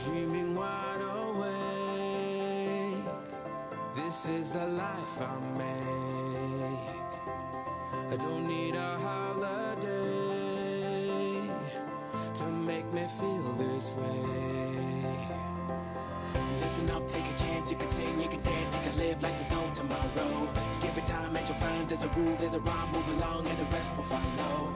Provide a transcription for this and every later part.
Dreaming wide awake. This is the life I make. I don't need a holiday to make me feel this way. Listen up, take a chance. You can sing, you can dance, you can live like there's no tomorrow. Give it time and you'll find there's a groove, there's a rhyme. Move along and the rest will follow.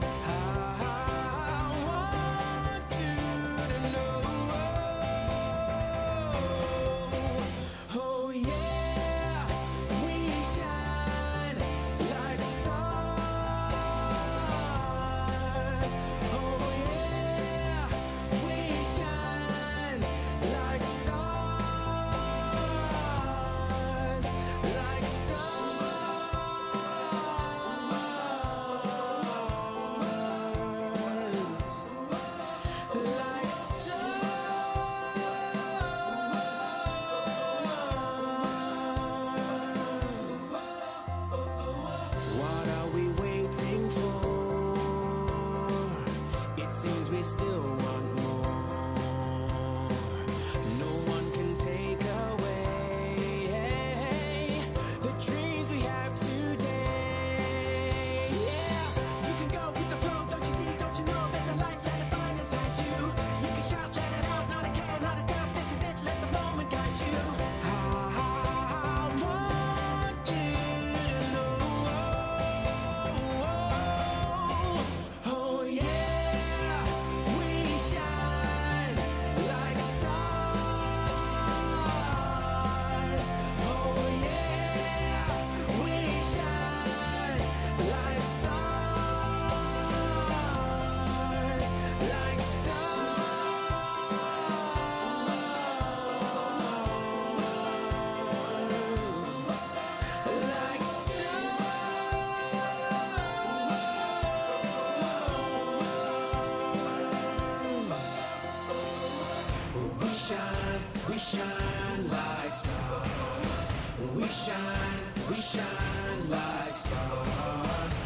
We shine like stars.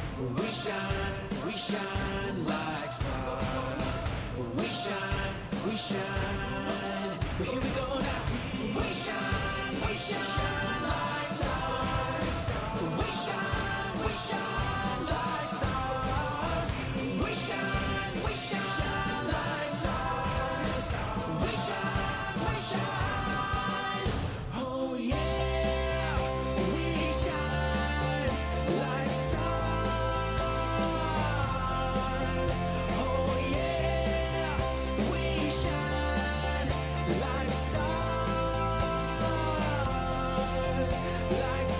We shine like stars. We shine. But here we go now. We shine like like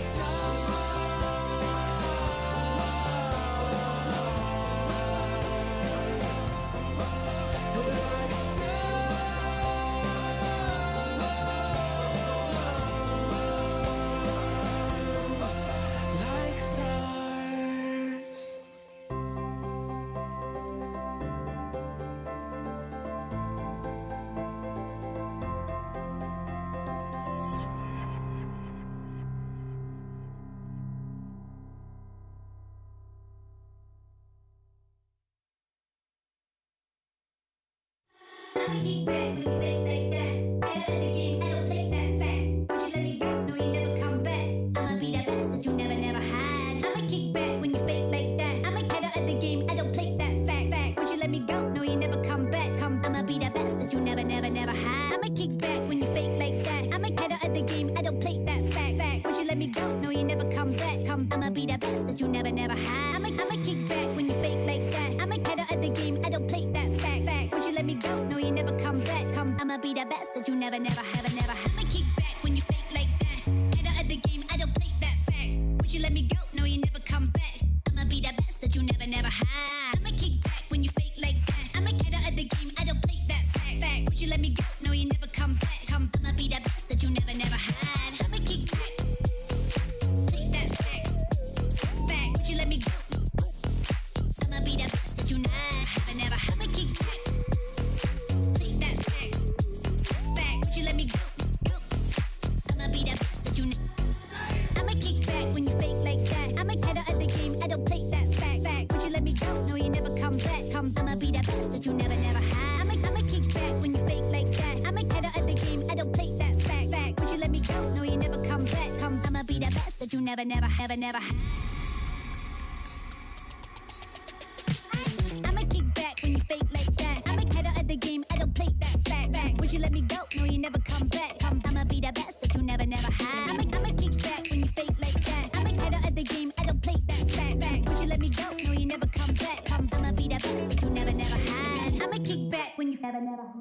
Kick back when you fake like that. Head out of the game, I don't play that fact. Would you let me go? No, you never come back. I'ma be that best that you never had. I'ma kick back when you fake like that. I'ma head out of the game, I don't play that fact. Would you let me go? No, you never come back. I'ma be that best that you never had. I'ma kick back when you fake like that. I'ma head out of the game, I don't play that fact. Would you let me go? No, you never come back. I'ma be that best that you never had. I'ma kick back when you fake like that. I'ma head out of the game, I don't play that fact. Would you let me go? No, you never come back. I'ma be that best that you never had. I'ma kick back when you fake like that. Head out of the game, I don't play that fact. Would you let me go? No, you never come back. I'ma be that best that you never had. I'ma kick back when you fake like that. I'ma head out of the game, I don't play that fact. Would you let me go? No, you never come back. I'ma be that best that you never had. I'ma kick back, play that fact. Would you let me go? I'ma be that best that you never. I'ma kick back, play that fact. Would you let me go? I'ma be that best that you never. I'ma kick back when you fake like that. I'ma head out of the game, I don't play that fact. Would you let me go? No, you never come back. I'ma be that best that you never had. I'ma kick back when you fake like that. I'ma head out of the game, I don't play that fact. Would you let me go? No, you never come back. I'ma be that best that you never had. I'ma kick back when you fake like that. I'ma head out of the game, I don't play that fact. Would you let me go? No, you never come back. I'ma be that best that you never had. I'ma kick back when you fake like that. I'ma head out of the game, I don't play that fact. Would you let me go? No, you never come back. I'ma be that best that you never had. I'ma kick back when you never had.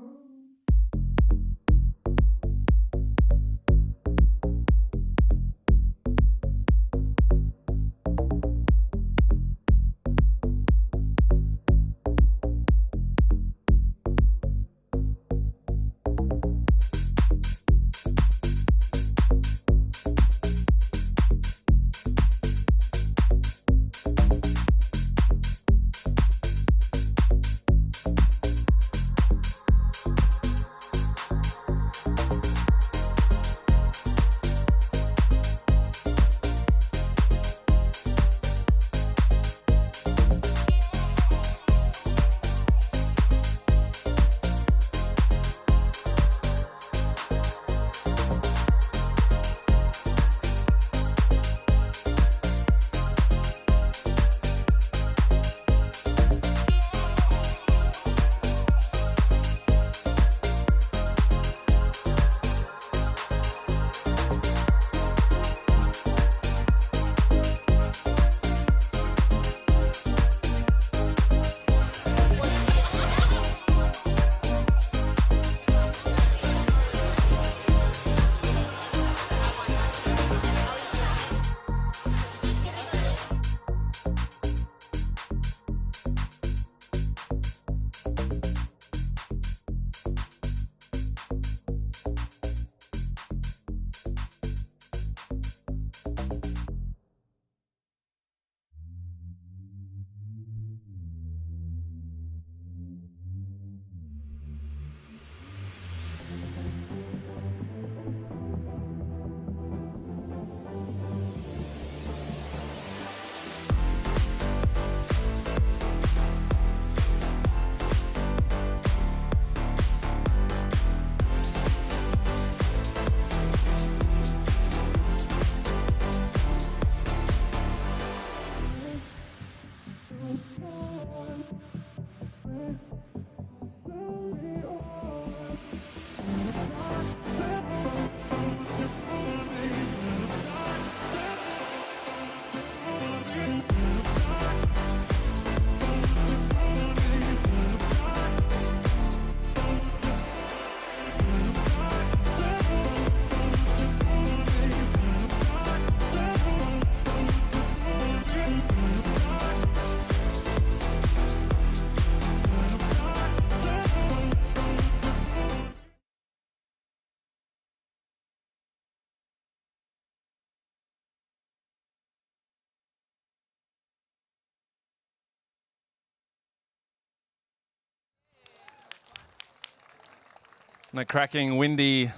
On a cracking, windy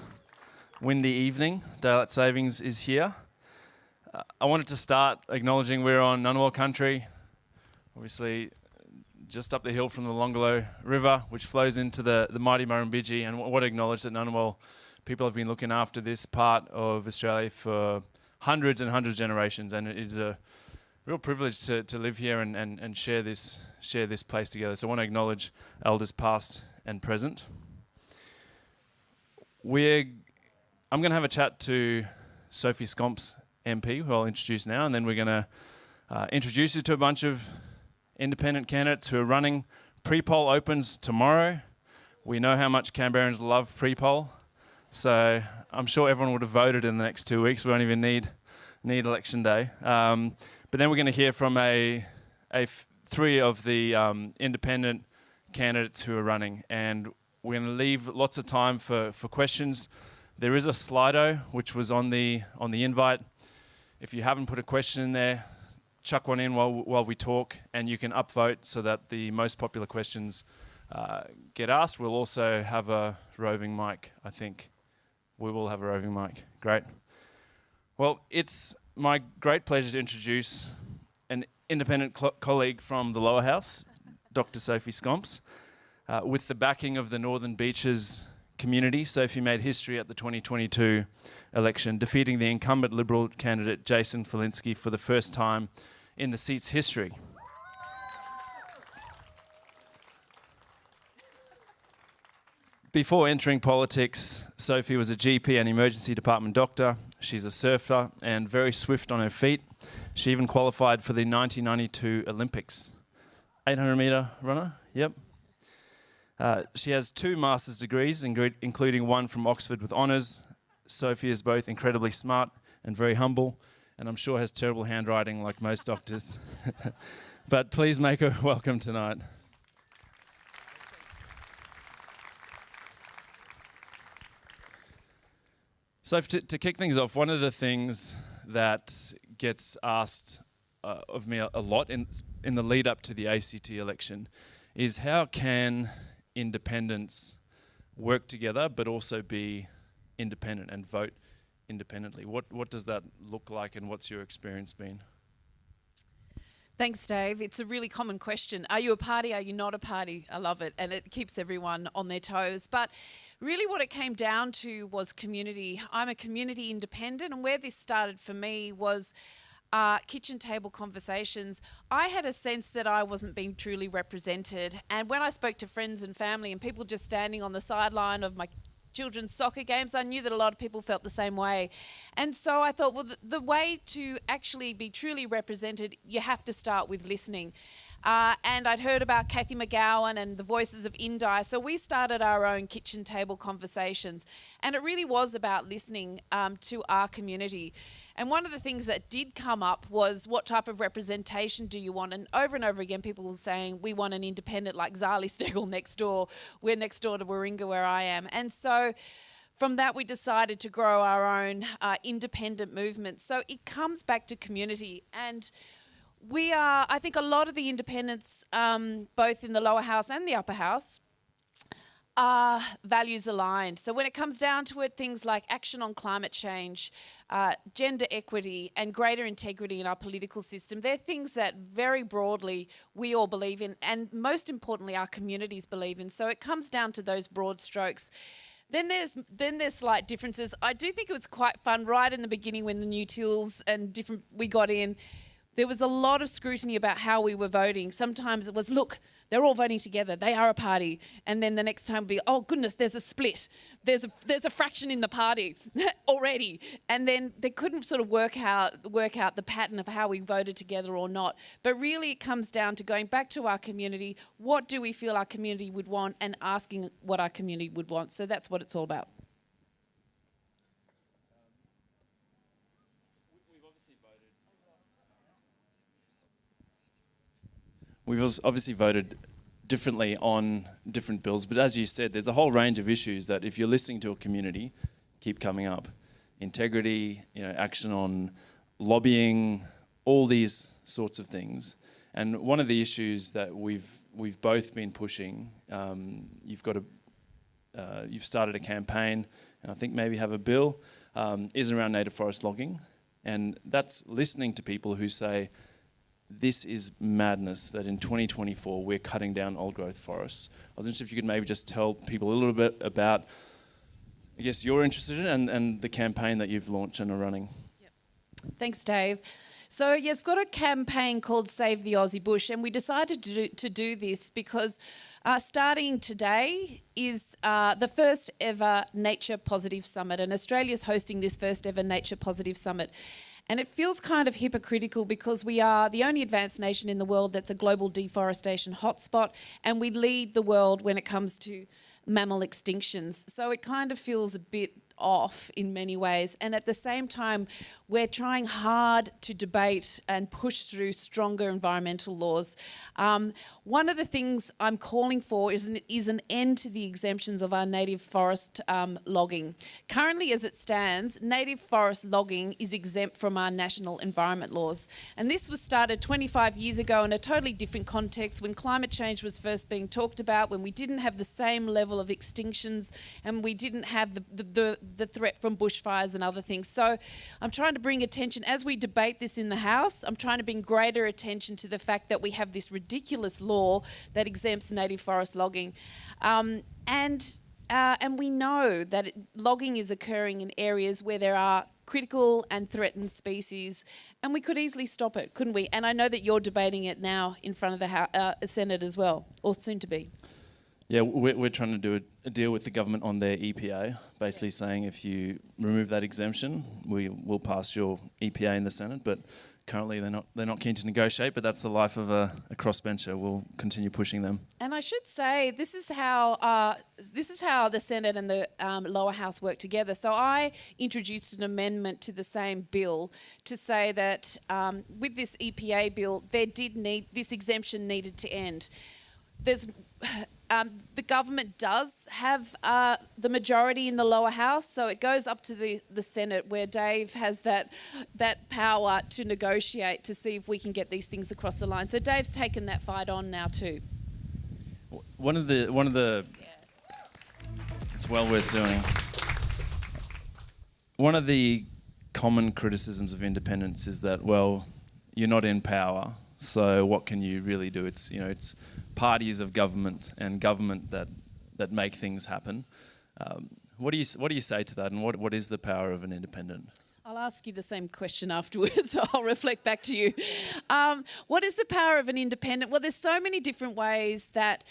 evening, daylight savings is here. I wanted to start acknowledging we're on Ngunnawal country, obviously just up the hill from the Longolo River, which flows into the mighty Murrumbidgee, and I want to acknowledge that Ngunnawal people have been looking after this part of Australia for hundreds and hundreds of generations, and it is a real privilege to live here and share this place together. So I want to acknowledge elders past and present. I'm going to have a chat to Sophie Scamps, MP, who I'll introduce now, and then we're going to introduce you to a bunch of independent candidates who are running. Pre-poll opens tomorrow. We know how much Canberrans love pre-poll, so I'm sure everyone would have voted in the next 2 weeks. We won't even need election day. But then we're going to hear from three of the independent candidates who are running, and we're going to leave lots of time for questions. There is a Slido which was on the invite. If you haven't put a question in there, chuck one in while we talk, and you can upvote so that the most popular questions get asked. We'll also have a roving mic, I think. We will have a roving mic. Great. Well, it's my great pleasure to introduce an independent colleague from the lower house, Dr. Sophie Scamps. With the backing of the Northern Beaches community, Sophie made history at the 2022 election, defeating the incumbent Liberal candidate Jason Falinski for the first time in the seat's history. Before entering politics, Sophie was a GP and emergency department doctor. She's a surfer and very swift on her feet. She even qualified for the 1992 Olympics. 800-metre runner, yep. She has 2 master's degrees, including one from Oxford with honours. Sophie is both incredibly smart and very humble, and I'm sure has terrible handwriting like most doctors. But please make her welcome tonight. So to kick things off, one of the things that gets asked of me a lot in the lead up to the ACT election is how can independents work together but also be independent and vote independently? What does that look like, and what's your experience been? Thanks, Dave. It's a really common question. Are you a party? Are you not a party? I love it, and it keeps everyone on their toes. But really what it came down to was community. I'm a community independent, and where this started for me was kitchen table conversations. I had a sense that I wasn't being truly represented, and when I spoke to friends and family and people just standing on the sideline of my children's soccer games, I knew that a lot of people felt the same way. And so I thought, well, the way to actually be truly represented, you have to start with listening. And I'd heard about Kathy McGowan and the Voices of Indi, so we started our own kitchen table conversations. And it really was about listening to our community. And one of the things that did come up was, what type of representation do you want? And over again, people were saying, we want an independent like Zali Stegel next door. We're next door to Warringah where I am. And so from that, we decided to grow our own independent movement. So it comes back to community. And I think a lot of the independents, both in the lower house and the upper house, are values aligned. So when it comes down to it, things like action on climate change, gender equity and greater integrity in our political system, they're things that very broadly we all believe in, and most importantly our communities believe in. So it comes down to those broad strokes. Then there's slight differences. I do think it was quite fun right in the beginning when the new tills and we got in. There was a lot of scrutiny about how we were voting. Sometimes it was, look, they're all voting together. They are a party. And then the next time would be, oh goodness, there's a split. There's a fraction in the party already. And then they couldn't sort of work out the pattern of how we voted together or not. But really it comes down to going back to our community. What do we feel our community would want, and asking what our community would want. So that's what it's all about. We've obviously voted differently on different bills, but as you said, there's a whole range of issues that if you're listening to a community, keep coming up. Integrity, action on lobbying, all these sorts of things. And one of the issues that we've both been pushing, you've got you've started a campaign, and I think maybe have a bill, is around native forest logging. And that's listening to people who say, this is madness, that in 2024 we're cutting down old growth forests. I was interested if you could maybe just tell people a little bit about, I guess, you're interested in and the campaign that you've launched and are running. Thanks, Dave. So, yes, we've got a campaign called Save the Aussie Bush, and we decided to do this because starting today is the first ever Nature Positive Summit, and Australia's hosting this first ever Nature Positive Summit. And it feels kind of hypocritical because we are the only advanced nation in the world that's a global deforestation hotspot, and we lead the world when it comes to mammal extinctions. So it kind of feels a bit off in many ways, and at the same time we're trying hard to debate and push through stronger environmental laws. One of the things I'm calling for is an end to the exemptions of our native forest logging. Currently, as it stands, native forest logging is exempt from our national environment laws, and this was started 25 years ago in a totally different context, when climate change was first being talked about, when we didn't have the same level of extinctions and we didn't have the threat from bushfires and other things. So I'm trying to bring attention, as we debate this in the House, I'm trying to bring greater attention to the fact that we have this ridiculous law that exempts native forest logging. And we know that logging is occurring in areas where there are critical and threatened species, and we could easily stop it, couldn't we? And I know that you're debating it now in front of the Senate as well, or soon to be. Yeah, we're trying to do a deal with the government on their EPA, basically saying if you remove that exemption, we will pass your EPA in the Senate. But currently they're not keen to negotiate. But that's the life of a crossbencher. We'll continue pushing them. And I should say this is how the Senate and the lower house work together. So I introduced an amendment to the same bill to say that with this EPA bill, this exemption needed to end. The government does have the majority in the lower house, so it goes up to the Senate, where Dave has that power to negotiate to see if we can get these things across the line. So Dave's taken that fight on now too. One of the it's well worth doing. One of the common criticisms of independence is that, well, you're not in power, so what can you really do? It's parties of government and government that make things happen. What do you say to that, and what is the power of an independent? I'll ask you the same question afterwards, so I'll reflect back to you. What is the power of an independent? Well, there's so many different ways that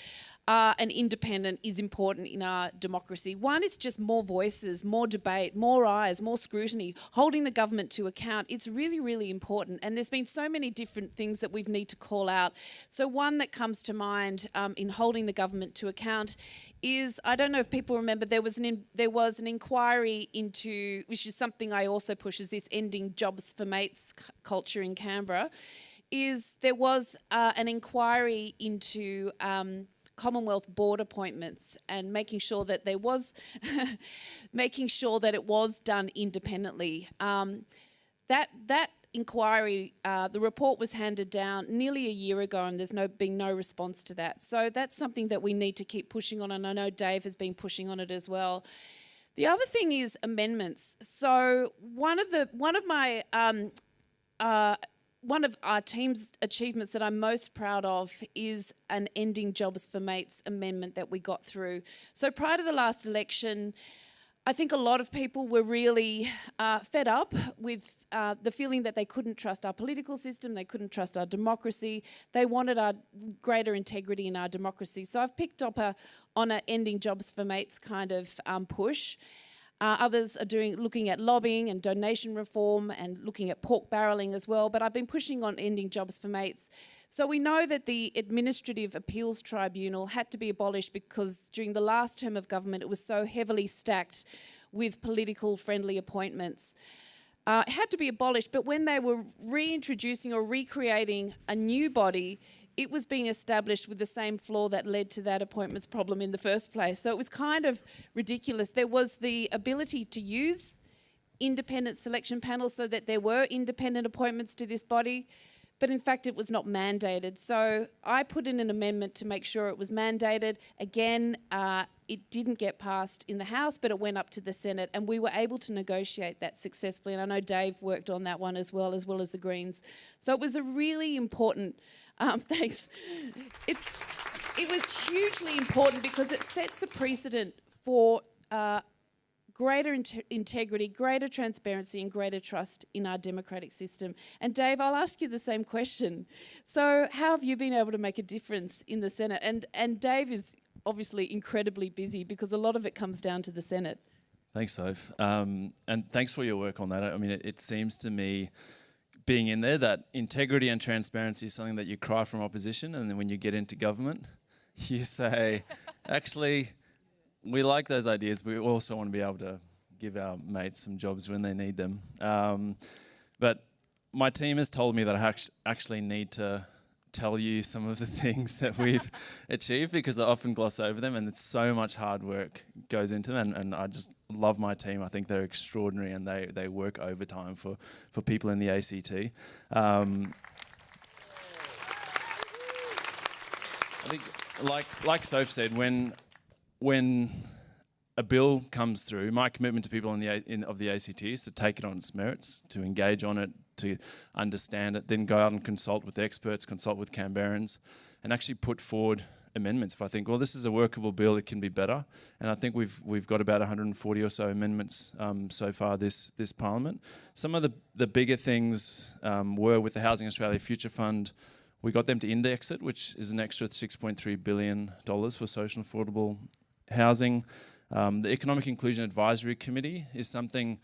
an independent is important in our democracy. One is just more voices, more debate, more eyes, more scrutiny, holding the government to account. It's really, really important. And there's been so many different things that we need to call out. So one that comes to mind in holding the government to account is, I don't know if people remember, there was an inquiry into, which is something I also push, is this ending jobs for mates culture in Canberra, is there was an inquiry into Commonwealth board appointments and making sure that there was making sure that it was done independently. That inquiry, the report was handed down nearly a year ago, and there's been no response to that. So that's something that we need to keep pushing on, and I know Dave has been pushing on it as well. The other thing is amendments. So one of our team's achievements that I'm most proud of is an Ending Jobs for Mates amendment that we got through. So prior to the last election, I think a lot of people were really fed up with the feeling that they couldn't trust our political system, they couldn't trust our democracy, they wanted our greater integrity in our democracy. So I've picked up on an Ending Jobs for Mates kind of push. Others are looking at lobbying and donation reform and looking at pork barrelling as well, but I've been pushing on ending jobs for mates. So we know that the Administrative Appeals Tribunal had to be abolished because during the last term of government it was so heavily stacked with political friendly appointments. It had to be abolished, but when they were reintroducing or recreating a new body, it was being established with the same flaw that led to that appointments problem in the first place. So it was kind of ridiculous. There was the ability to use independent selection panels so that there were independent appointments to this body, but in fact it was not mandated. So I put in an amendment to make sure it was mandated. Again, it didn't get passed in the House, but it went up to the Senate, and we were able to negotiate that successfully. And I know Dave worked on that one as well as the Greens. So it was a really important, thanks. It was hugely important because it sets a precedent for greater integrity, greater transparency and greater trust in our democratic system. And Dave, I'll ask you the same question. So how have you been able to make a difference in the Senate? And Dave is obviously incredibly busy because a lot of it comes down to the Senate. Thanks, Soph. And thanks for your work on that. I mean, it seems to me, being in there, that integrity and transparency is something that you cry from opposition, and then when you get into government, you say, actually, we like those ideas, but we also want to be able to give our mates some jobs when they need them. But my team has told me that I actually need to tell you some of the things that we've achieved, because I often gloss over them, and it's so much hard work goes into them, and I just love my team. I think they're extraordinary, and they work overtime for people in the ACT. I think, like Soph said, when a bill comes through, my commitment to people of the ACT is to take it on its merits, to engage on it, to understand it, then go out and consult with experts, consult with Canberrans, and actually put forward amendments. If I think, well, this is a workable bill, it can be better, and I think we've got about 140 or so amendments so far this Parliament. Some of the bigger things were with the Housing Australia Future Fund. We got them to index it, which is an extra $6.3 billion for social and affordable housing. The Economic Inclusion Advisory Committee is something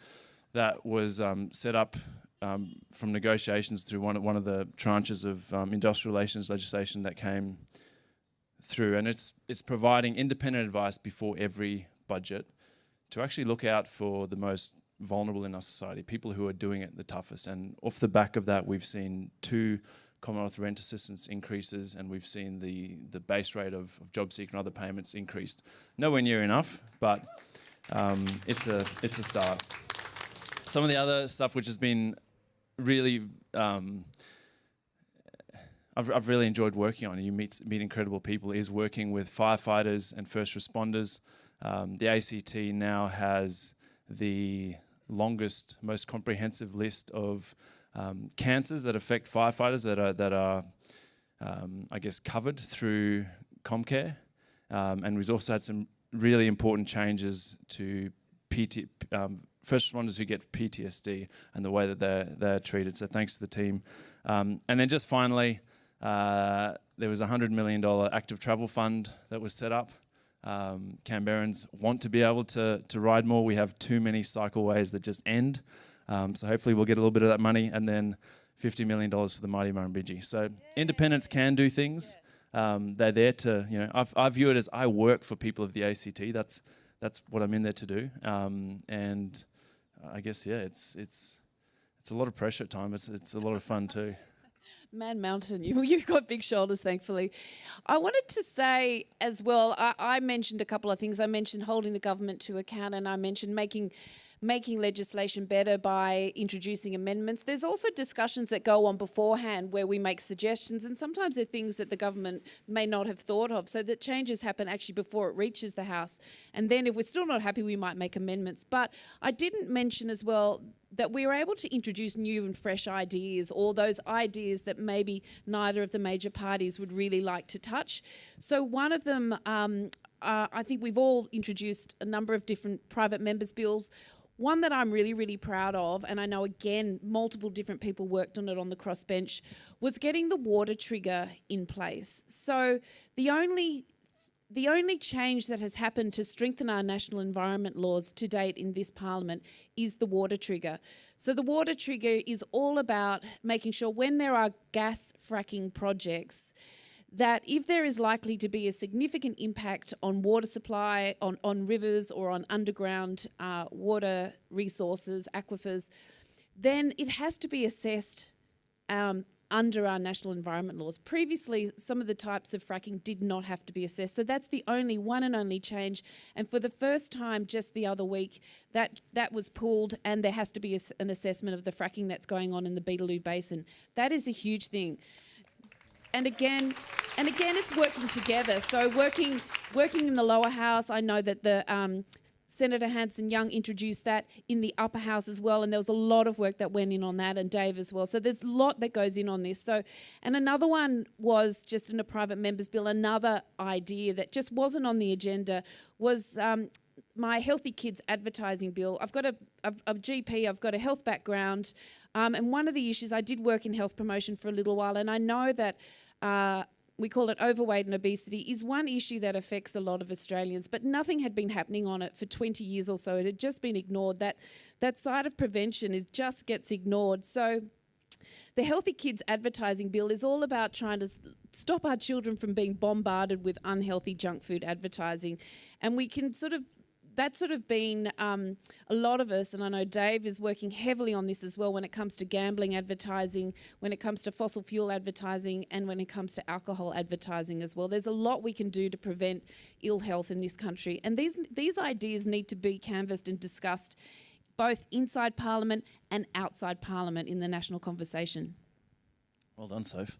that was set up from negotiations through one of the tranches of industrial relations legislation that came through, and it's providing independent advice before every budget to actually look out for the most vulnerable in our society, people who are doing it the toughest. And off the back of that, we've seen 2 Commonwealth rent assistance increases, and we've seen the base rate of job seeker and other payments increased. Nowhere near enough, but it's a start. Some of the other stuff which has been really, I've really enjoyed working on, and you meet incredible people, is working with firefighters and first responders. The ACT now has the longest, most comprehensive list of cancers that affect firefighters that are I guess, covered through Comcare. And we've also had some really important changes to first responders who get PTSD and the way that they're treated. So thanks to the team. And then just finally, there was a $100 million active travel fund that was set up. Canberrans want to be able to ride more. We have too many cycleways that just end. So hopefully we'll get a little bit of that money, and then $50 million for the Mighty Murrumbidgee. So independents can do things. They're there to, I view it as I work for people of the ACT. That's what I'm in there to do. And I guess, it's a lot of pressure at times. It's a lot of fun too. Man Mountain, you've got big shoulders, thankfully. I wanted to say as well, I mentioned a couple of things. I mentioned holding the government to account, and I mentioned making legislation better by introducing amendments. There's also discussions that go on beforehand where we make suggestions, and sometimes they're things that the government may not have thought of, so that changes happen actually before it reaches the House. And then if we're still not happy, we might make amendments. But I didn't mention as well that we were able to introduce new and fresh ideas, or those ideas that maybe neither of the major parties would really like to touch. So one of them, I think we've all introduced a number of different private members' bills. One that I'm really, really proud of, and I know, again, multiple different people worked on it on the crossbench, was getting the water trigger in place. So the only change that has happened to strengthen our national environment laws to date in this Parliament is the water trigger. So the water trigger is all about making sure when there are gas fracking projects, that if there is likely to be a significant impact on water supply, on rivers or on underground water resources, aquifers, then it has to be assessed under our national environment laws. Previously, some of the types of fracking did not have to be assessed. So that's the one and only change. And for the first time just the other week, that was pulled, and there has to be an assessment of the fracking that's going on in the Beetaloo Basin. That is a huge thing. and again, it's working together. So working in the lower house, I know that the Senator Hanson-Young introduced that in the upper house as well, and there was a lot of work that went in on that, and Dave as well. So there's a lot that goes in on this. So, and another one was just in a private member's bill, another idea that just wasn't on the agenda was my Healthy Kids advertising bill. I've got a GP, I've got a health background, and one of the issues, I did work in health promotion for a little while, and I know that we call it overweight and obesity, is one issue that affects a lot of Australians, but nothing had been happening on it for 20 years or so. It had just been ignored. That side of prevention just gets ignored. So the Healthy Kids advertising bill is all about trying to stop our children from being bombarded with unhealthy junk food advertising. And we can that's been a lot of us, and I know Dave is working heavily on this as well when it comes to gambling advertising, when it comes to fossil fuel advertising, and when it comes to alcohol advertising as well. There's a lot we can do to prevent ill health in this country. And these ideas need to be canvassed and discussed both inside Parliament and outside Parliament in the national conversation. Well done, Soph.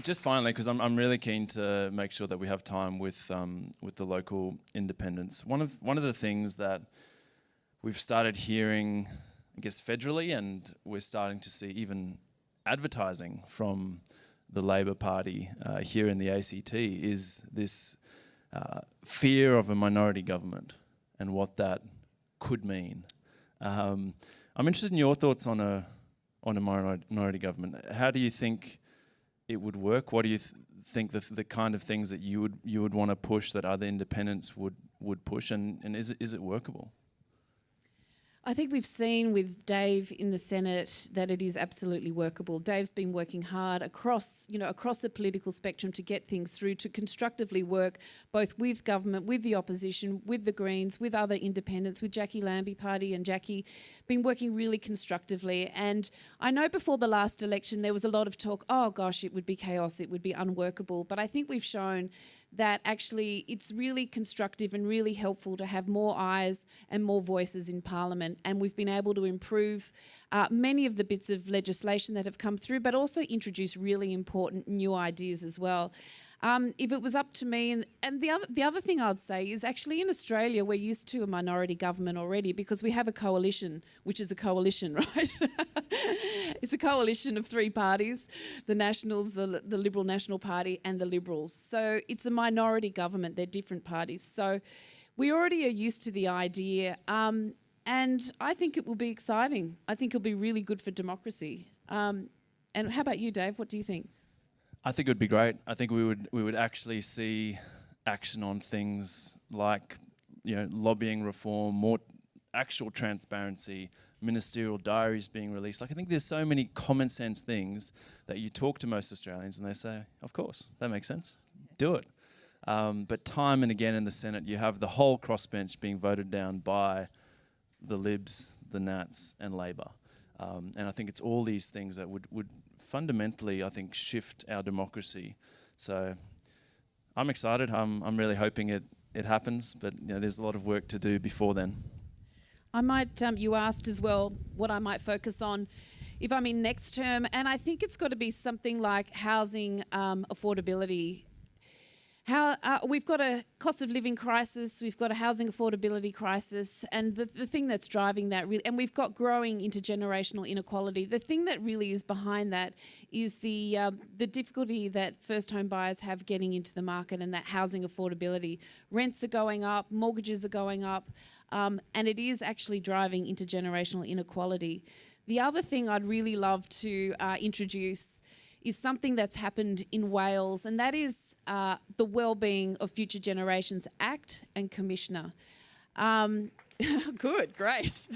Just finally, because I'm really keen to make sure that we have time with the local independents. One of the things that we've started hearing, I guess, federally, and we're starting to see even advertising from the Labor Party here in the ACT, is this fear of a minority government and what that could mean. I'm interested in your thoughts on a minority government. How do you think it would work? What do you think the kind of things that you would want to push that other independents would push, and is it workable? I think we've seen with Dave in the Senate that it is absolutely workable. Dave's been working hard across the political spectrum to get things through, to constructively work both with government, with the opposition, with the Greens, with other independents, with Jackie Lambie Party and Jackie, been working really constructively. And I know before the last election there was a lot of talk, oh gosh, it would be chaos, it would be unworkable. But I think we've shown that actually it's really constructive and really helpful to have more eyes and more voices in Parliament. And we've been able to improve many of the bits of legislation that have come through, but also introduce really important new ideas as well. If it was up to me, and the other thing I'd say is actually in Australia we're used to a minority government already because we have a coalition, which is a coalition, right? It's a coalition of three parties, the Nationals, the Liberal National Party and the Liberals. So it's a minority government, they're different parties. So we already are used to the idea, and I think it will be exciting. I think it'll be really good for democracy. And how about you, Dave? What do you think? I think it would be great. I think we would actually see action on things like, lobbying reform, more actual transparency, ministerial diaries being released. Like, I think there's so many common sense things that you talk to most Australians and they say, of course, that makes sense, do it. But time and again in the Senate, you have the whole crossbench being voted down by the Libs, the Nats and Labor. And I think it's all these things that would fundamentally, I think, shift our democracy. So I'm excited. I'm really hoping it happens, but there's a lot of work to do before then. I might, you asked as well what I might focus on if I'm in next term, and I think it's got to be something like housing affordability. We've got a cost of living crisis, we've got a housing affordability crisis, and the thing that's driving that, and we've got growing intergenerational inequality. The thing that really is behind that is the difficulty that first home buyers have getting into the market, and that housing affordability. Rents are going up, mortgages are going up, and it is actually driving intergenerational inequality. The other thing I'd really love to introduce is something that's happened in Wales, and that is the Wellbeing of Future Generations Act and Commissioner. Good, great.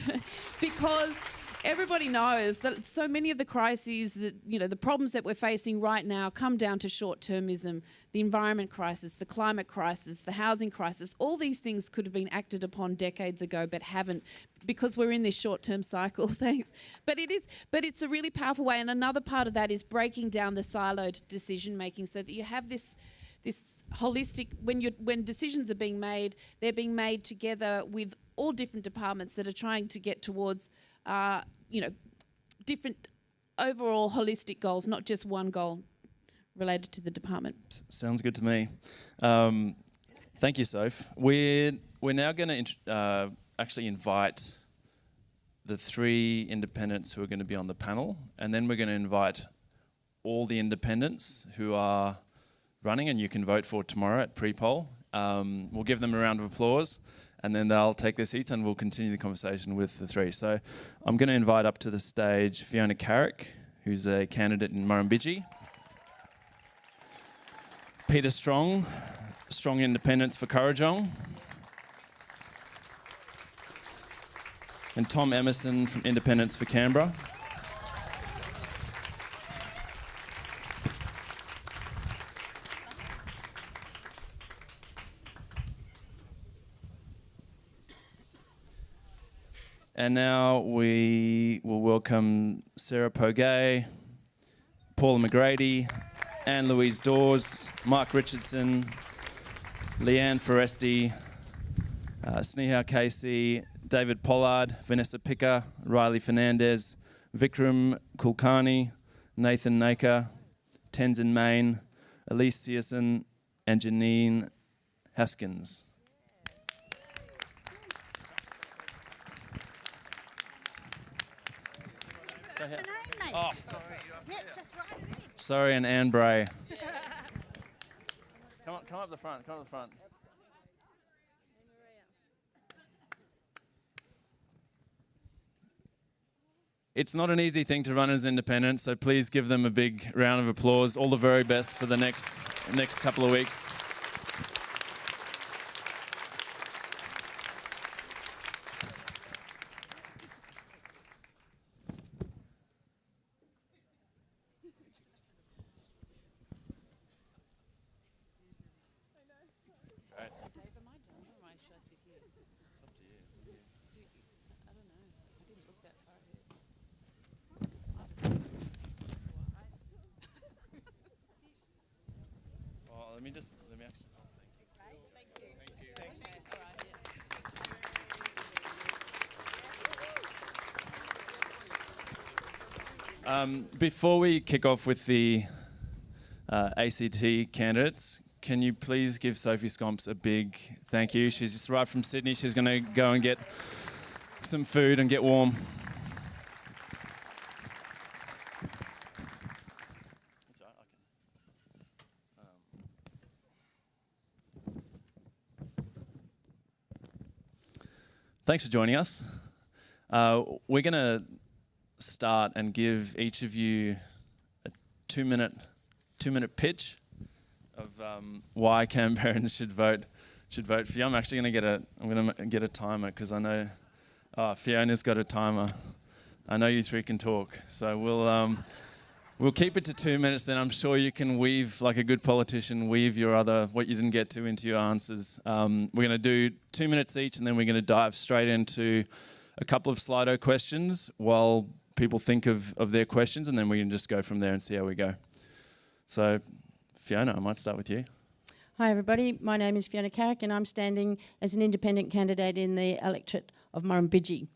Because everybody knows that so many of the crises that, the problems that we're facing right now come down to short-termism, the environment crisis, the climate crisis, the housing crisis. All these things could have been acted upon decades ago, but haven't, because we're in this short-term cycle. Thanks. But it's a really powerful way. And another part of that is breaking down the siloed decision-making so that you have this holistic, when decisions are being made, they're being made together with all different departments that are trying to get towards different overall holistic goals, not just one goal related to the department. Sounds good to me. Thank you, Soph. We're now going to actually invite the 3 independents who are going to be on the panel, and then we're going to invite all the independents who are running and you can vote for tomorrow at pre-poll. We'll give them a round of applause, and then they'll take their seats and we'll continue the conversation with the 3. So I'm going to invite up to the stage Fiona Carrick, who's a candidate in Murrumbidgee. Peter Strong Independents for Currajong. And Tom Emerson from Independents for Canberra. And now we will welcome Sarah Pogay, Paula McGrady, Anne-Louise Dawes, Mark Richardson, Leanne Foresti, Sneha Casey, David Pollard, Vanessa Picker, Riley Fernandez, Vikram Kulkarni, Nathan Naker, Tenzin Main, Elise Searson, and Janine Haskins. Oh, sorry. Sorry, and Anne Bray. Come up the front. It's not an easy thing to run as independent, so please give them a big round of applause. All the very best for the next couple of weeks. Let me actually. Before we kick off with the ACT candidates, can you please give Sophie Scamps a big thank you? She's just arrived from Sydney. She's going to go and get some food and get warm. Thanks for joining us. We're going to start and give each of you a two-minute pitch of why Canberrans should vote for you. I'm actually going to get a timer because I know Fiona's got a timer. I know you 3 can talk, so we'll keep it to 2 minutes. Then I'm sure you can weave, like a good politician, weave what you didn't get to into your answers. We're going to do 2 minutes each, and then we're going to dive straight into a couple of Slido questions while people think of their questions, and then we can just go from there and see how we go. So, Fiona, I might start with you. Hi everybody, my name is Fiona Carrick and I'm standing as an independent candidate in the electorate of Murrumbidgee.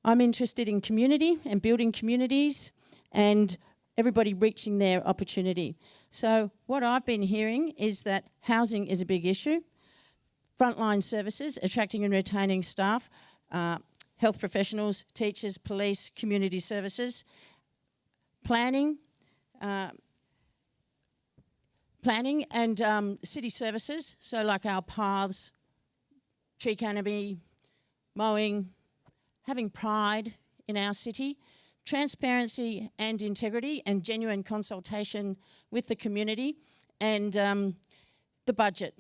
I'm interested in community and building communities and everybody reaching their opportunity. So what I've been hearing is that housing is a big issue, frontline services, attracting and retaining staff, health professionals, teachers, police, community services, planning and city services, so like our paths, tree canopy, mowing, having pride in our city, transparency and integrity and genuine consultation with the community, and the budget.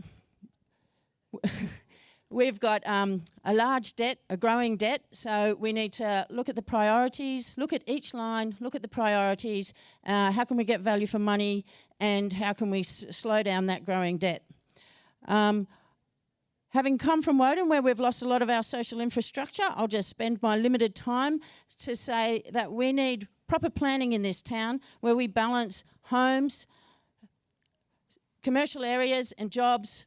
We've got a large debt, a growing debt, so we need to look at the priorities, look at each line, look at the priorities, how can we get value for money, and how can we slow down that growing debt. Having come from Woden, where we've lost a lot of our social infrastructure, I'll just spend my limited time to say that we need proper planning in this town where we balance homes, commercial areas and jobs,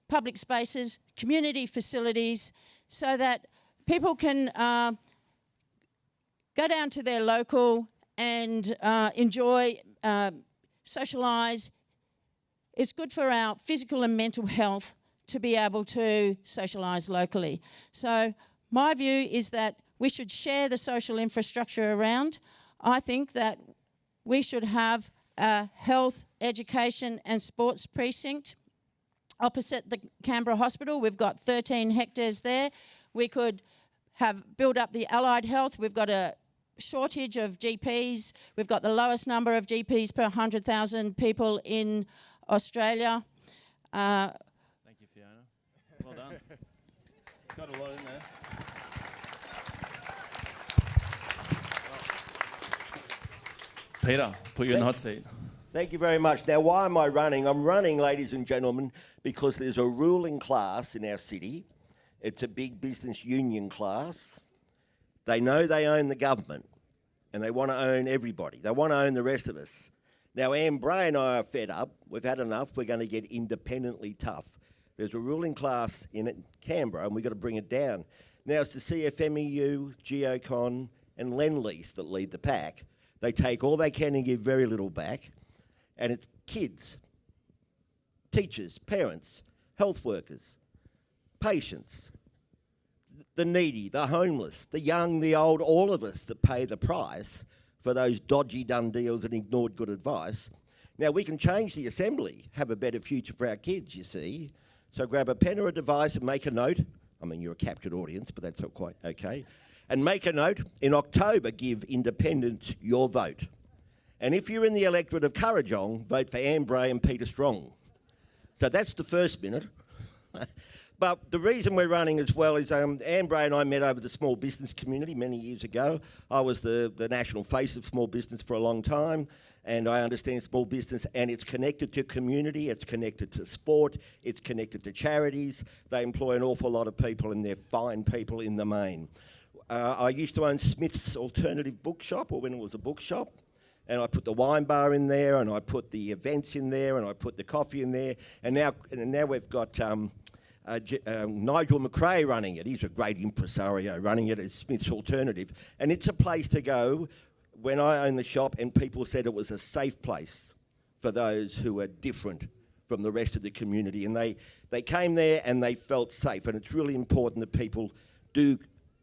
public spaces, community facilities, so that people can go down to their local and enjoy, socialise. It's good for our physical and mental health to be able to socialise locally. So my view is that we should share the social infrastructure around. I think that we should have a health, education and sports precinct opposite the Canberra Hospital. We've got 13 hectares there. We could build up the allied health. We've got a shortage of GPs. We've got the lowest number of GPs per 100,000 people in Australia. Thank you, Fiona. Well done. Got a lot in there. Peter, put you in the hot seat. Thank you very much. Now, why am I running? I'm running, ladies and gentlemen, because there's a ruling class in our city. It's a big business union class. They know they own the government and they want to own everybody. They want to own the rest of us. Now, Anne Bray and I are fed up. We've had enough. We're going to get independently tough. There's a ruling class in Canberra and we've got to bring it down. Now, it's the CFMEU, Geocon and Lend-Lease that lead the pack. They take all they can and give very little back. And it's kids, teachers, parents, health workers, patients, the needy, the homeless, the young, the old, all of us that pay the price for those dodgy done deals and ignored good advice. Now, we can change the Assembly, have a better future for our kids, you see. So grab a pen or a device and make a note. I mean, you're a captured audience, but that's not quite okay. And make a note. In October, give independents your vote. And if you're in the electorate of Kurrajong, vote for Anne Bray and Peter Strong. So that's the first minute. But the reason we're running as well is Anne Bray and I met over the small business community many years ago. I was the national face of small business for a long time, and I understand small business, and it's connected to community, it's connected to sport, it's connected to charities. They employ an awful lot of people, and they're fine people in the main. I used to own Smith's Alternative Bookshop, or when it was a bookshop, and I put the wine bar in there, and I put the events in there, and I put the coffee in there, and now we've got Nigel McRae running it. He's a great impresario running it as Smith's Alternative. And it's a place to go when I owned the shop and people said it was a safe place for those who are different from the rest of the community. And they came there and they felt safe. And it's really important that people do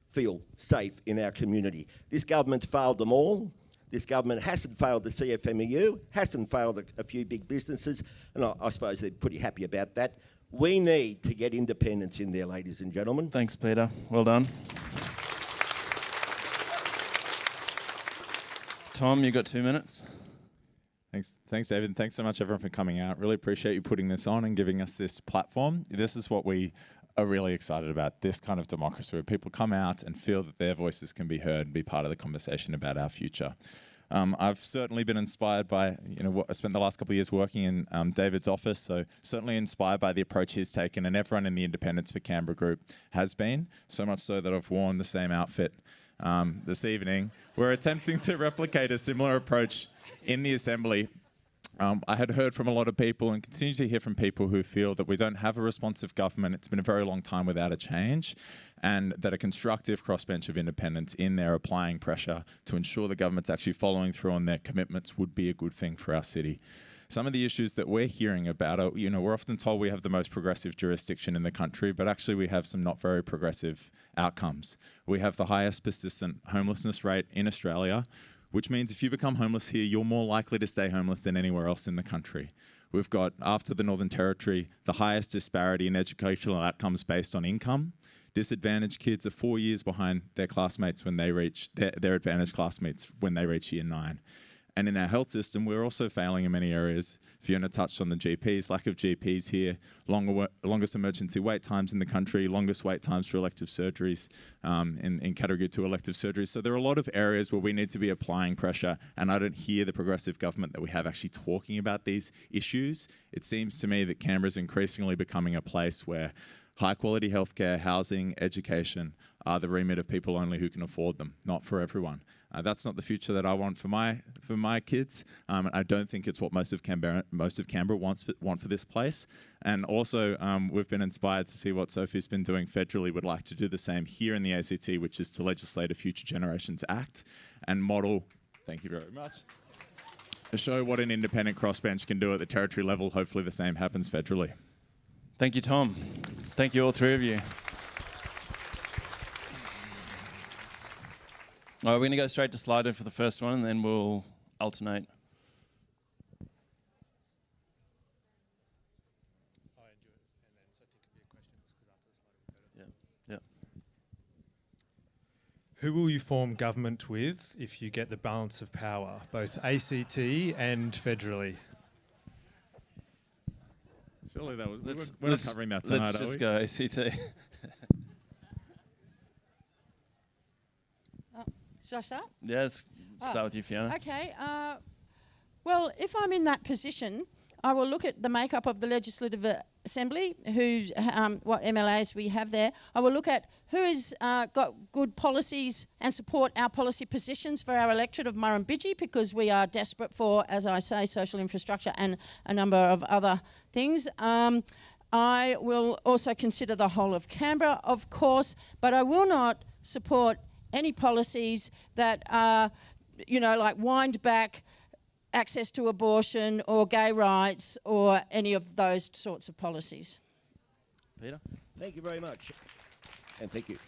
feel safe in our community. This government's failed them all. This government hasn't failed the CFMEU, hasn't failed a few big businesses, and I suppose they're pretty happy about that. We need to get independence in there, ladies and gentlemen. Thanks, Peter. Well done. Tom, you got 2 minutes. Thanks, David. Thanks so much, everyone, for coming out. Really appreciate you putting this on and giving us this platform. This is what we are really excited about, this kind of democracy, where people come out and feel that their voices can be heard and be part of the conversation about our future. I've certainly been inspired by, I spent the last couple of years working in David's office, so certainly inspired by the approach he's taken, and everyone in the Independence for Canberra group has been, so much so that I've worn the same outfit this evening. We're attempting to replicate a similar approach in the Assembly. I had heard from a lot of people and continue to hear from people who feel that we don't have a responsive government. It's been a very long time without a change, and that a constructive crossbench of independents in there applying pressure to ensure the government's actually following through on their commitments would be a good thing for our city. Some of the issues that we're hearing about are, we're often told we have the most progressive jurisdiction in the country, but actually we have some not very progressive outcomes. We have the highest persistent homelessness rate in Australia, which means if you become homeless here, you're more likely to stay homeless than anywhere else in the country. We've got, after the Northern Territory, the highest disparity in educational outcomes based on income. Disadvantaged kids are 4 years behind their classmates when they reach, their advantaged classmates when they reach year 9. And in our health system, we're also failing in many areas. Fiona touched on the GPs, lack of GPs here, longest emergency wait times in the country, longest wait times for elective surgeries in category 2 elective surgeries. So there are a lot of areas where we need to be applying pressure, and I don't hear the progressive government that we have actually talking about these issues. It seems to me that Canberra is increasingly becoming a place where high quality healthcare, housing, education are the remit of people only who can afford them, not for everyone. That's not the future that I want for my kids. I don't think it's what most of Canberra want for this place. And also, we've been inspired to see what Sophie's been doing federally. Would like to do the same here in the ACT, which is to legislate a Future Generations Act and model Thank you very much. To show what an independent crossbench can do at the territory level, hopefully the same happens federally. Thank you, Tom. Thank you, all three of you. All right, we're going to go straight to Slido for the first one, and then we'll alternate. Yeah. Who will you form government with if you get the balance of power, both ACT and federally? Surely that was, we're not covering that tonight, let's just go ACT. Should I start? Yeah, let's start with you, Fiona. Okay. Well, if I'm in that position, I will look at the makeup of the Legislative Assembly, who's what MLAs we have there. I will look at who has got good policies and support our policy positions for our electorate of Murrumbidgee, because we are desperate for, as I say, social infrastructure and a number of other things. I will also consider the whole of Canberra, of course, but I will not support any policies that are, like wind back access to abortion or gay rights or any of those sorts of policies. Peter? Thank you very much. And thank you.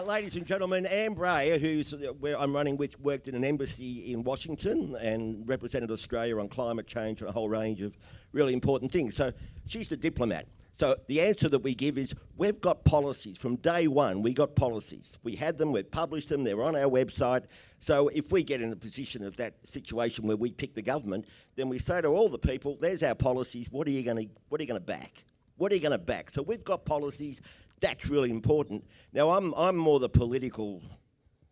Ladies and gentlemen, Anne Bray, who's where I'm running with, worked in an embassy in Washington and represented Australia on climate change and a whole range of really important things. So she's the diplomat. So the answer that we give is we've got policies. From day one, we got policies. We had them, we've published them, they're on our website. So if we get in a position of that situation where we pick the government, then we say to all the people, there's our policies, what are you going to back? What are you going to back? So we've got policies, that's really important. Now I'm more the political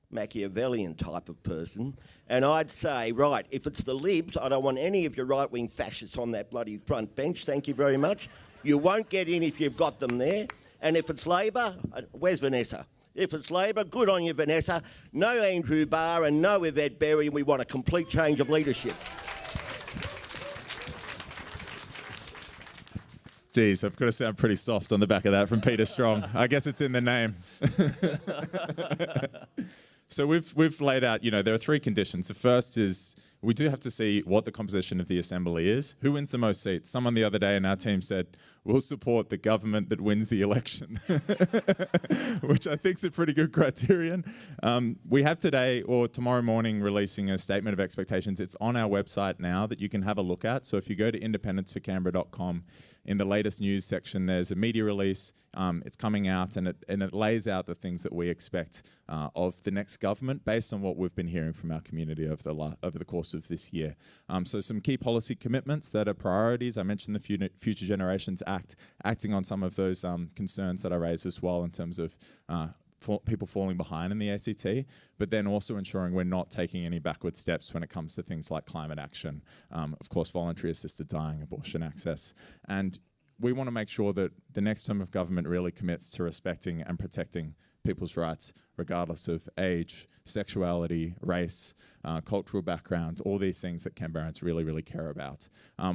Machiavellian type of person, and I'd say, right, if it's the Libs, I don't want any of your right-wing fascists on that bloody front bench, thank you very much. You won't get in if you've got them there. And if it's Labor, where's Vanessa? If it's Labor, good on you, Vanessa. No Andrew Barr and no Yvette Berry, and we want a complete change of leadership. Geez, I've got to sound pretty soft on the back of that from Peter Strong. I guess it's in the name. So we've laid out, there are three conditions. The first is we do have to see what the composition of the Assembly is. Who wins the most seats? Someone the other day in our team said, we'll support the government that wins the election, which I think is a pretty good criterion. We have today or tomorrow morning releasing a statement of expectations. It's on our website now that you can have a look at. So if you go to independenceforcanberra.com, in the latest news section, there's a media release. It's coming out, and it lays out the things that we expect of the next government based on what we've been hearing from our community over the course of this year. So some key policy commitments that are priorities. I mentioned the Future Generations Act, acting on some of those concerns that I raised as well in terms of people falling behind in the ACT, but then also ensuring we're not taking any backward steps when it comes to things like climate action, of course, voluntary assisted dying, abortion access. And we want to make sure that the next term of government really commits to respecting and protecting people's rights, regardless of age, sexuality, race, cultural background, all these things that Canberrans really, really care about.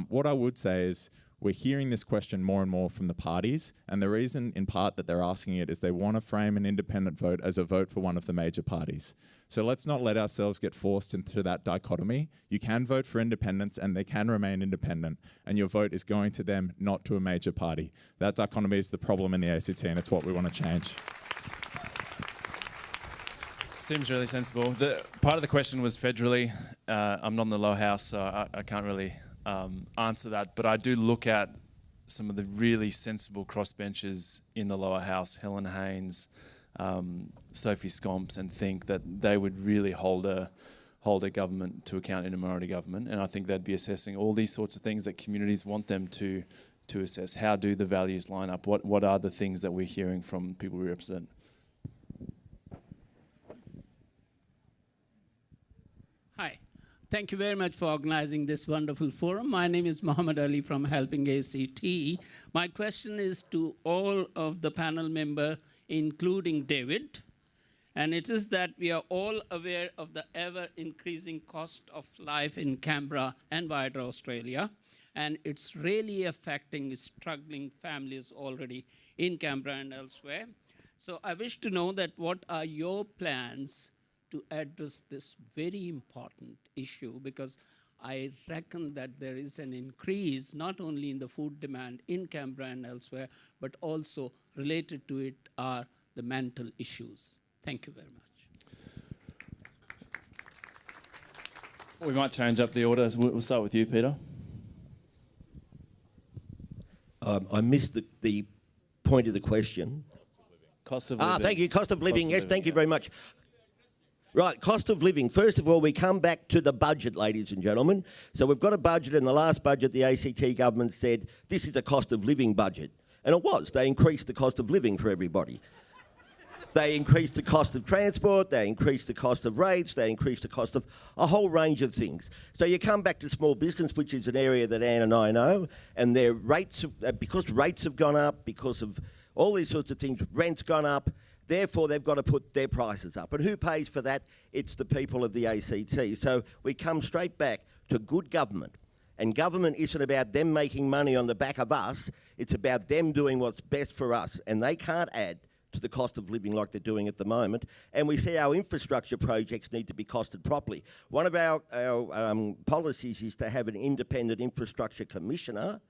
What I would say is we're hearing this question more and more from the parties, and the reason in part that they're asking it is they want to frame an independent vote as a vote for one of the major parties. So let's not let ourselves get forced into that dichotomy. You can vote for independents and they can remain independent, and your vote is going to them, not to a major party. That dichotomy is the problem in the ACT, and it's what we want to change. Seems really sensible. Part of the question was federally. I'm not in the lower house, so I can't really answer that, but I do look at some of the really sensible crossbenchers in the lower house, Helen Haynes, Sophie Scamps, and think that they would really hold a government to account in a minority government, and I think they'd be assessing all these sorts of things that communities want them to assess. How do the values line up? What are the things that we're hearing from people we represent? Hi. Thank you very much for organizing this wonderful forum. My name is Muhammad Ali from Helping ACT. My question is to all of the panel members, including David. And it is that we are all aware of the ever-increasing cost of life in Canberra and wider Australia. And it's really affecting struggling families already in Canberra and elsewhere. So I wish to know that what are your plans to address this very important issue, because I reckon that there is an increase not only in the food demand in Canberra and elsewhere, but also related to it are the mental issues. Thank you very much. We might change up the order. We'll start with you, Peter. I missed the point of the question. Cost of living. Thank you. Cost of living. Cost of Yes, living, thank you yeah. very much. Right, cost of living. First of all, we come back to the budget, ladies and gentlemen. So we've got a budget. In the last budget, the ACT government said this is a cost of living budget. And it was. They increased the cost of living for everybody. They increased the cost of transport, they increased the cost of rates, they increased the cost of a whole range of things. So you come back to small business, which is an area that Anne and I know, and their rates, because rates have gone up, because of all these sorts of things, rent's gone up, therefore they've got to put their prices up. And who pays for that? It's the people of the ACT. So we come straight back to good government. And government isn't about them making money on the back of us, it's about them doing what's best for us. And they can't add to the cost of living like they're doing at the moment. And we see our infrastructure projects need to be costed properly. One of our policies is to have an independent infrastructure commissioner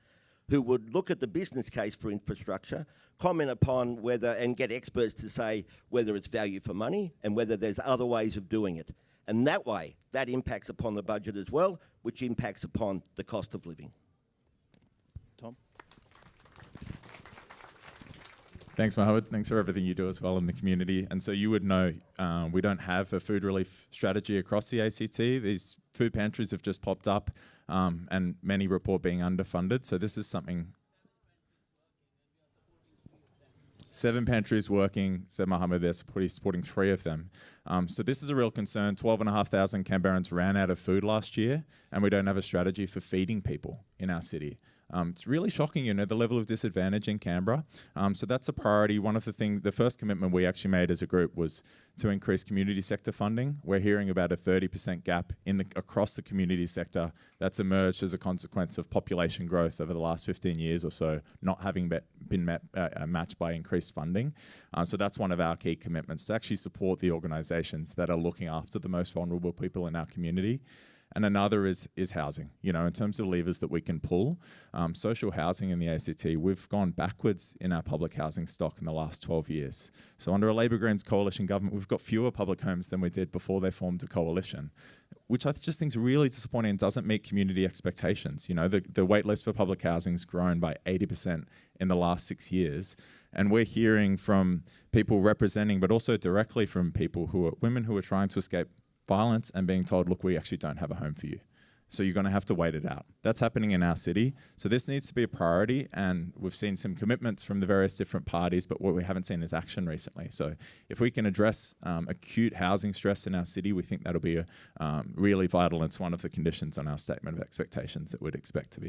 who would look at the business case for infrastructure, comment upon whether, and get experts to say whether it's value for money and whether there's other ways of doing it. And that way, that impacts upon the budget as well, which impacts upon the cost of living. Tom? Thanks, Mohammed. Thanks for everything you do as well in the community. And so you would know we don't have a food relief strategy across the ACT. These food pantries have just popped up and many report being underfunded. So this is something... 7 pantries working, said Mohammed, they're supporting 3 of them. So this is a real concern. 12,500 Canberrans ran out of food last year, and we don't have a strategy for feeding people in our city. It's really shocking, you know, the level of disadvantage in Canberra. So that's a priority. One of the things, the first commitment we actually made as a group was to increase community sector funding. We're hearing about a 30% gap across the community sector that's emerged as a consequence of population growth over the last 15 years or so, not having been matched by increased funding. So that's one of our key commitments, to actually support the organisations that are looking after the most vulnerable people in our community. And another is housing. You know, in terms of levers that we can pull, social housing in the ACT, we've gone backwards in our public housing stock in the last 12 years. So under a Labor Greens coalition government, we've got fewer public homes than we did before they formed a coalition, which I just think is really disappointing and doesn't meet community expectations. You know, the wait list for public housing has grown by 80% in the last 6 years. And we're hearing from people representing, but also directly from people women who are trying to escape violence and being told, look, we actually don't have a home for you. So you're going to have to wait it out. That's happening in our city. So this needs to be a priority, and we've seen some commitments from the various different parties, but what we haven't seen is action recently. So if we can address acute housing stress in our city, we think that'll be really vital. It's one of the conditions on our statement of expectations that we'd expect to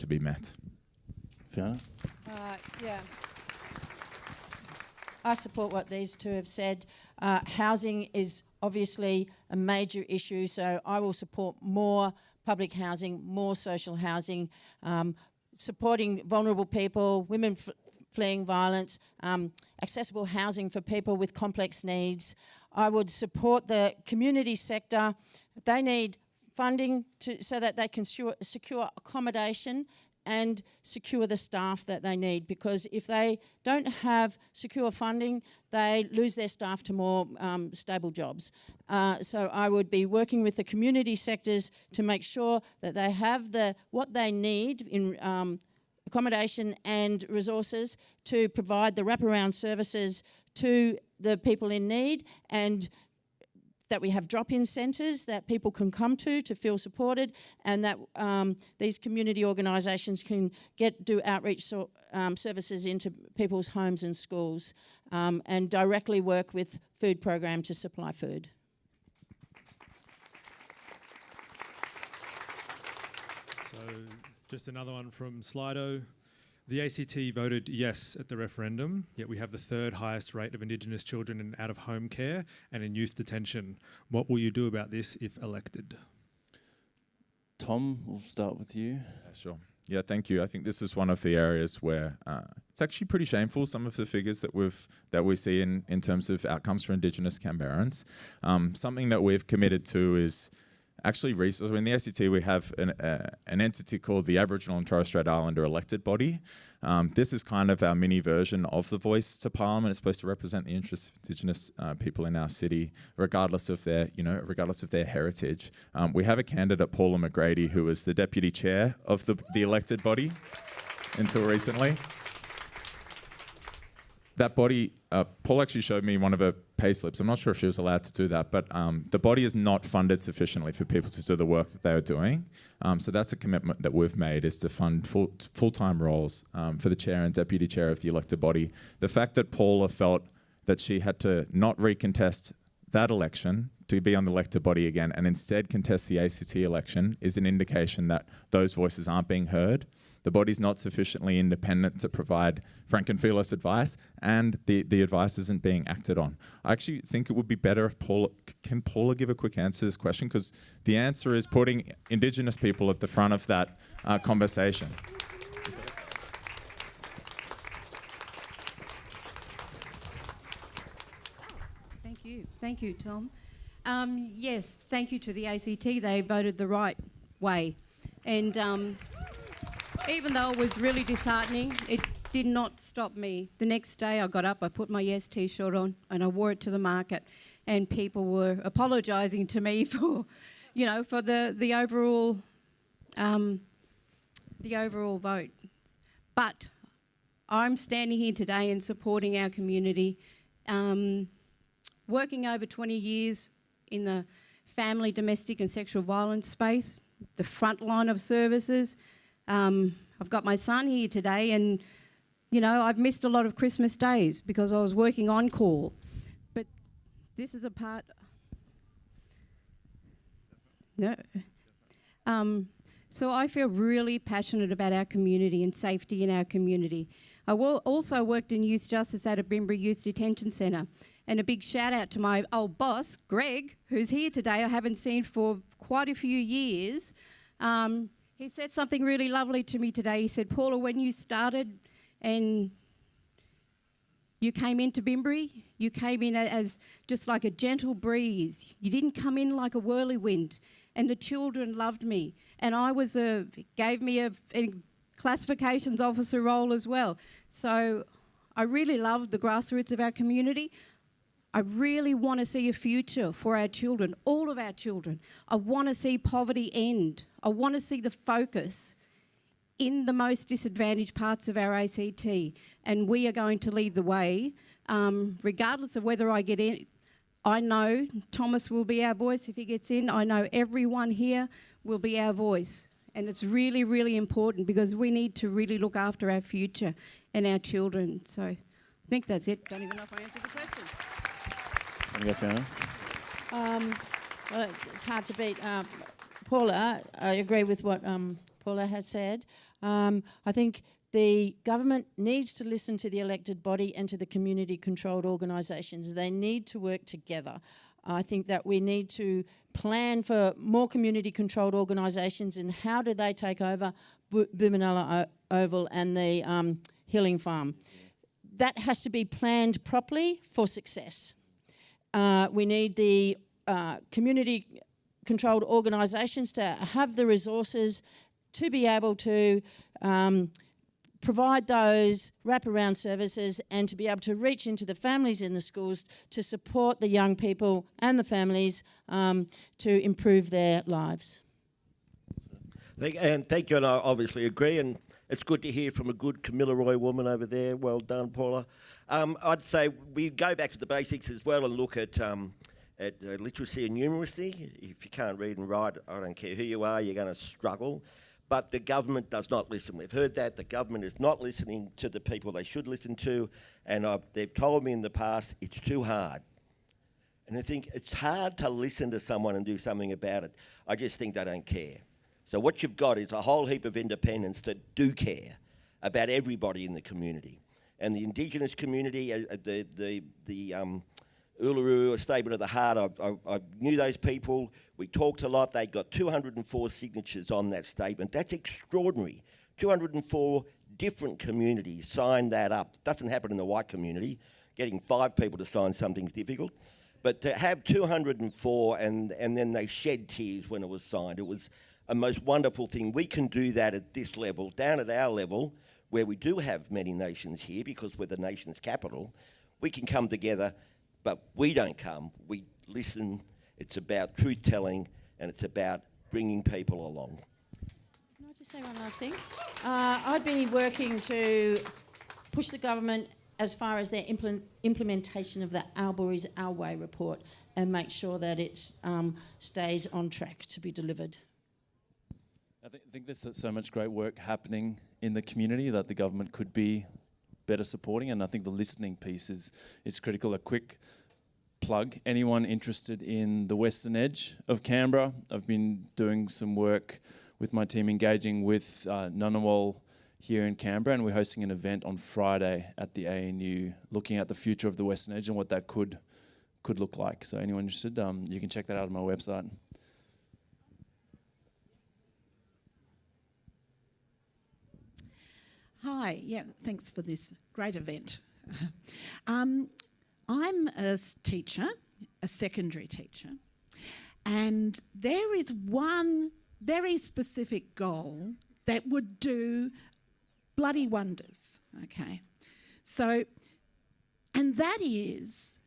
be met. Fiona? Yeah. I support what these two have said. Housing is obviously a major issue, so I will support more public housing, more social housing, supporting vulnerable people, women fleeing violence, accessible housing for people with complex needs. I would support the community sector. They need funding so that they can secure accommodation and secure the staff that they need, because if they don't have secure funding, they lose their staff to more stable jobs. So I would be working with the community sectors to make sure that they have what they need in accommodation and resources to provide the wraparound services to the people in need, and that we have drop-in centres that people can come to feel supported, and that these community organisations can do outreach services into people's homes and schools, and directly work with food program to supply food. So just another one from Slido. The ACT voted yes at the referendum, yet we have the 3rd highest rate of Indigenous children in out-of-home care and in youth detention. What will you do about this if elected? Tom, we'll start with you. Sure. Yeah, thank you. I think this is one of the areas where it's actually pretty shameful, some of the figures that we see in terms of outcomes for Indigenous Canberrans. Something that we've committed to is actually in the ACT we have an entity called the Aboriginal and Torres Strait Islander elected body. This is kind of our mini version of the voice to Parliament. It's supposed to represent the interests of Indigenous people in our city, regardless of their heritage. We have a candidate, Paula McGrady, who was the deputy chair of the elected body until recently. That body, Paul actually showed me one of her pay slips. I'm not sure if she was allowed to do that, but the body is not funded sufficiently for people to do the work that they are doing. So that's a commitment that we've made, is to fund full-time roles for the chair and deputy chair of the elected body. The fact that Paula felt that she had to not recontest that election to be on the elected body again and instead contest the ACT election is an indication that those voices aren't being heard. The body's not sufficiently independent to provide frank and fearless advice, and the advice isn't being acted on. I actually think it would be better if can Paula give a quick answer to this question? Because the answer is putting Indigenous people at the front of that conversation. Thank you, Tom. Yes, thank you to the ACT. They voted the right way. And even though it was really disheartening, it did not stop me. The next day I got up, I put my Yes T-shirt on and I wore it to the market, and people were apologising to me for, for the overall vote. But I'm standing here today and supporting our community. Working over 20 years in the family, domestic and sexual violence space, the front line of services. I've got my son here today, and, I've missed a lot of Christmas days because I was working on call. But this is a part... No. So I feel really passionate about our community and safety in our community. I also worked in youth justice at a Bimbri Youth Detention Centre. And a big shout out to my old boss, Greg, who's here today. I haven't seen for quite a few years. He said something really lovely to me today. He said, Paula, when you started and you came into Bimbri, you came in as just like a gentle breeze. You didn't come in like a whirlwind. And the children loved me. And gave me a classifications officer role as well. So I really love the grassroots of our community. I really want to see a future for our children, all of our children. I want to see poverty end. I want to see the focus in the most disadvantaged parts of our ACT, and we are going to lead the way. Regardless of whether I get in, I know Thomas will be our voice if he gets in. I know everyone here will be our voice, and it's really, really important because we need to really look after our future and our children. So I think that's it. Don't even know if I answered the question. Well, it's hard to beat Paula. I agree with what Paula has said. I think the government needs to listen to the elected body and to the community-controlled organisations. They need to work together. I think that we need to plan for more community-controlled organisations and how do they take over Boomanalla Oval and the Healing Farm. That has to be planned properly for success. We need the community-controlled organisations to have the resources to be able to provide those wraparound services and to be able to reach into the families in the schools to support the young people and the families to improve their lives. Thank you, and I obviously agree, and it's good to hear from a good Kamilaroi woman over there. Well done, Paula. I'd say we go back to the basics as well and look at literacy and numeracy. If you can't read and write, I don't care who you are, you're going to struggle. But the government does not listen. We've heard that. The government is not listening to the people they should listen to, and they've told me in the past it's too hard. And I think it's hard to listen to someone and do something about it. I just think they don't care. So what you've got is a whole heap of independents that do care about everybody in the community. And the Indigenous community, the Uluru Statement of the Heart, I knew those people. We talked a lot. They got 204 signatures on that statement. That's extraordinary. 204 different communities signed that up. Doesn't happen in the white community. Getting 5 people to sign something is difficult. But to have 204 and then they shed tears when it was signed, it was a most wonderful thing. We can do that at this level, down at our level, where we do have many nations here because we're the nation's capital. We can come together, but we don't come. We listen. It's about truth-telling and it's about bringing people along. Can I just say one last thing? I'd be working to push the government as far as their implementation of the Our Boys, Our Way report and make sure that it stays on track to be delivered. I think there's so much great work happening in the community that the government could be better supporting, and I think the listening piece is critical. A quick plug, anyone interested in the Western Edge of Canberra, I've been doing some work with my team engaging with Ngunnawal here in Canberra, and we're hosting an event on Friday at the ANU looking at the future of the Western Edge and what that could look like. So anyone interested, you can check that out on my website. Hi, yeah, thanks for this great event. I'm a teacher, a secondary teacher, and there is one very specific goal that would do bloody wonders, okay? So, and that is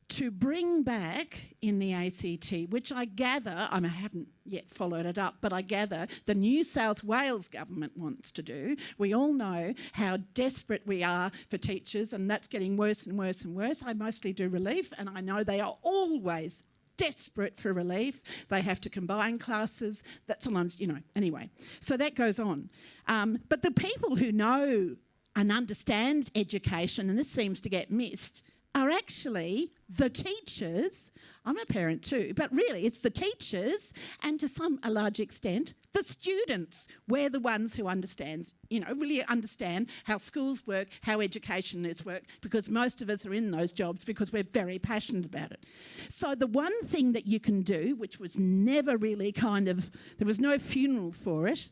to bring back in the ACT, which I gather, I haven't yet followed it up, but I gather the New South Wales government wants to do. We all know how desperate we are for teachers, and that's getting worse and worse and worse. I mostly do relief, and I know they are always desperate for relief. They have to combine classes. That sometimes, anyway. So that goes on. But the people who know and understand education, and this seems to get missed, are actually the teachers. I'm a parent too, but really it's the teachers and to a large extent, the students. We're the ones who really understand how schools work, how education is work, because most of us are in those jobs because we're very passionate about it. So the one thing that you can do, which was never really there was no funeral for it,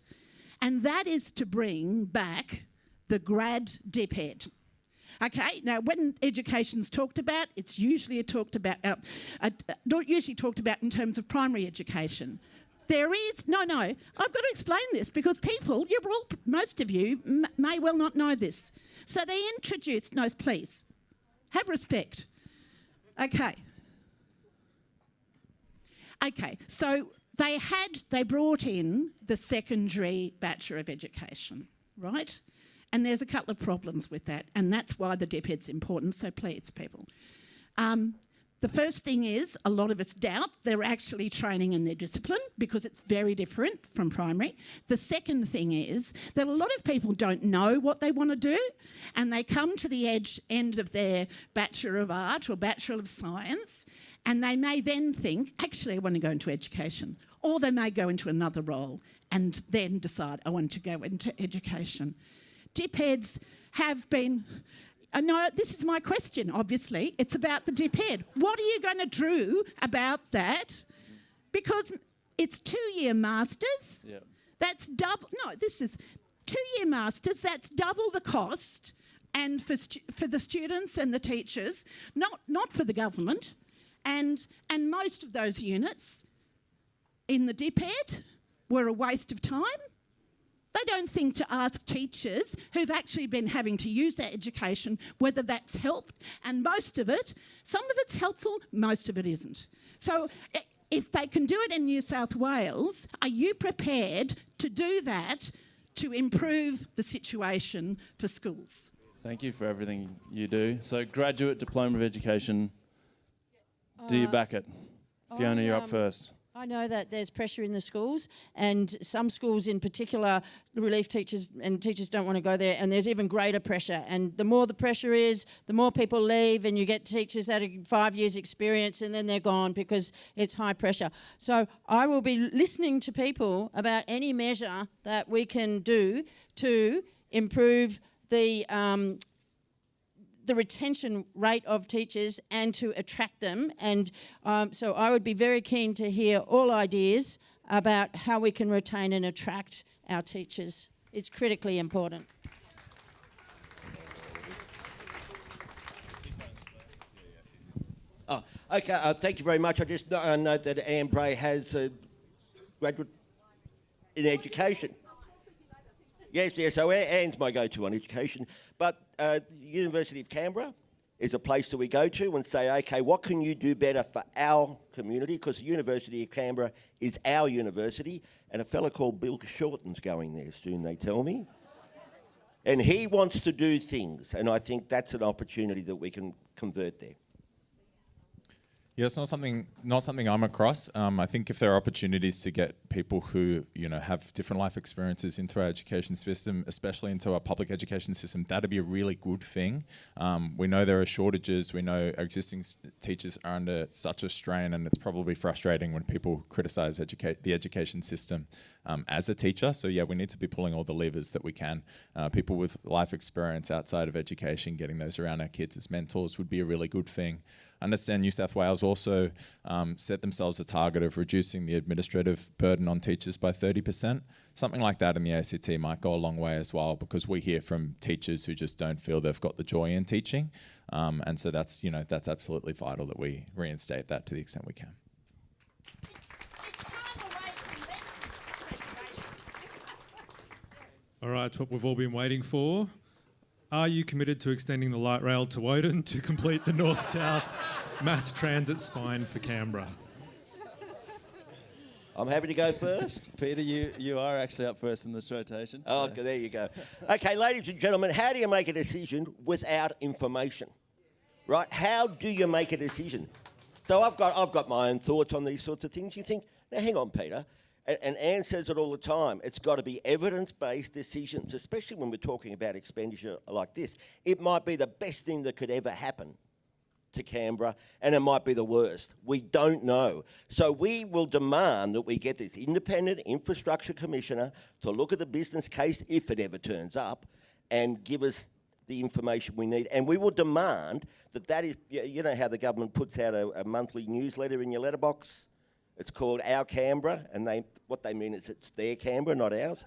and that is to bring back the grad diped. Okay, now when education's talked about, it's usually not usually talked about in terms of primary education. I've got to explain this because most of you may well not know this. So they introduced, no, please, have respect. Okay, so they brought in the secondary Bachelor of Education, right? And there's a couple of problems with that, and that's why the DepEd's important, so please, people. The first thing is a lot of us doubt they're actually training in their discipline because it's very different from primary. The second thing is that a lot of people don't know what they want to do, and they come to the end of their Bachelor of Art or Bachelor of Science, and they may then think, actually, I want to go into education. Or they may go into another role and then decide, I want to go into education. DepEds have been... no, this is my question, obviously. It's about the DepEd. What are you going to do about that? Because it's 2-year masters. Yeah. That's double... No, this is 2-year masters. That's double the cost. And for the students and the teachers, not for the government. And most of those units in the DepEd were a waste of time. They don't think to ask teachers who've actually been having to use that education whether that's helped. And most of it, some of it's helpful, most of it isn't. So if they can do it in New South Wales, are you prepared to do that to improve the situation for schools? Thank you for everything you do. So graduate diploma of education, do you back it? Fiona, you're up first. I know that there's pressure in the schools, and some schools in particular, the relief teachers and teachers don't want to go there, and there's even greater pressure. And the more the pressure is, the more people leave, and you get teachers that are 5 years experience and then they're gone because it's high pressure. So I will be listening to people about any measure that we can do to improve the retention rate of teachers and to attract them. And so I would be very keen to hear all ideas about how we can retain and attract our teachers. is critically important. Oh, okay, thank you very much. I just note that Anne Bray has a graduate in education. Yes, so Anne's my go-to on education. But University of Canberra is a place that we go to and say, okay, what can you do better for our community? Because the University of Canberra is our university, and a fella called Bill Shorten's going there soon, they tell me. And he wants to do things, and I think that's an opportunity that we can convert there. Yeah, it's not something I'm across. I think if there are opportunities to get people who have different life experiences into our education system, especially into our public education system, that'd be a really good thing. We know there are shortages. We know our existing teachers are under such a strain, and it's probably frustrating when people criticise the education system as a teacher. So yeah, we need to be pulling all the levers that we can. People with life experience outside of education, getting those around our kids as mentors would be a really good thing. I understand New South Wales also set themselves a target of reducing the administrative burden on teachers by 30%. Something like that in the ACT might go a long way as well, because we hear from teachers who just don't feel they've got the joy in teaching. And so that's absolutely vital that we reinstate that to the extent we can. All right, it's what we've all been waiting for. Are you committed to extending the light rail to Woden to complete the north-south mass transit spine for Canberra? I'm happy to go first. Peter, you are actually up first in this rotation. Oh, so. there you go. Okay, ladies and gentlemen, how do you make a decision without information? Right? How do you make a decision? So I've got my own thoughts on these sorts of things. You think, now hang on, Peter. And Anne says it all the time. It's got to be evidence-based decisions, especially when we're talking about expenditure like this. It might be the best thing that could ever happen to Canberra, and it might be the worst. We don't know. So we will demand that we get this independent infrastructure commissioner to look at the business case, if it ever turns up, and give us the information we need. And we will demand that is, you know how the government puts out a monthly newsletter in your letterbox? It's called Our Canberra, and what they mean is it's their Canberra, not ours.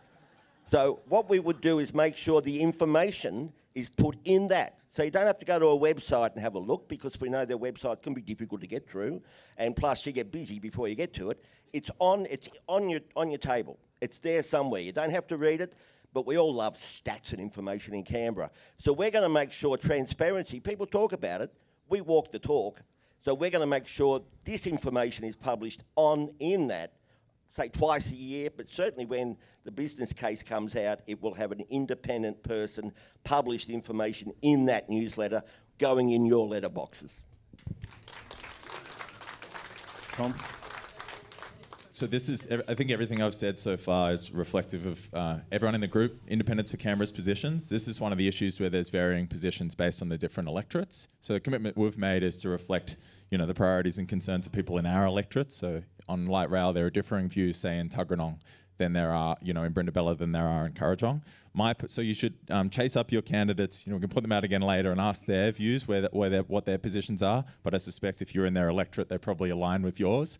So what we would do is make sure the information is put in that. So you don't have to go to a website and have a look, because we know their website can be difficult to get through, and plus you get busy before you get to it. It's on your table. It's there somewhere. You don't have to read it, but we all love stats and information in Canberra. So we're going to make sure transparency, people talk about it, we walk the talk. So we're going to make sure this information is published in that, say twice a year, but certainly when the business case comes out, it will have an independent person published information in that newsletter going in your letterboxes. Tom? So this is, I think everything I've said so far is reflective of everyone in the group, Independents for Canberra's positions. This is one of the issues where there's varying positions based on the different electorates. So the commitment we've made is to reflect, the priorities and concerns of people in our electorate. So on light rail, there are differing views, say in Tuggeranong, than there are, in Brindabella than there are in Currajong. So you should chase up your candidates. We can put them out again later and ask their views, what their positions are. But I suspect if you're in their electorate, they probably align with yours.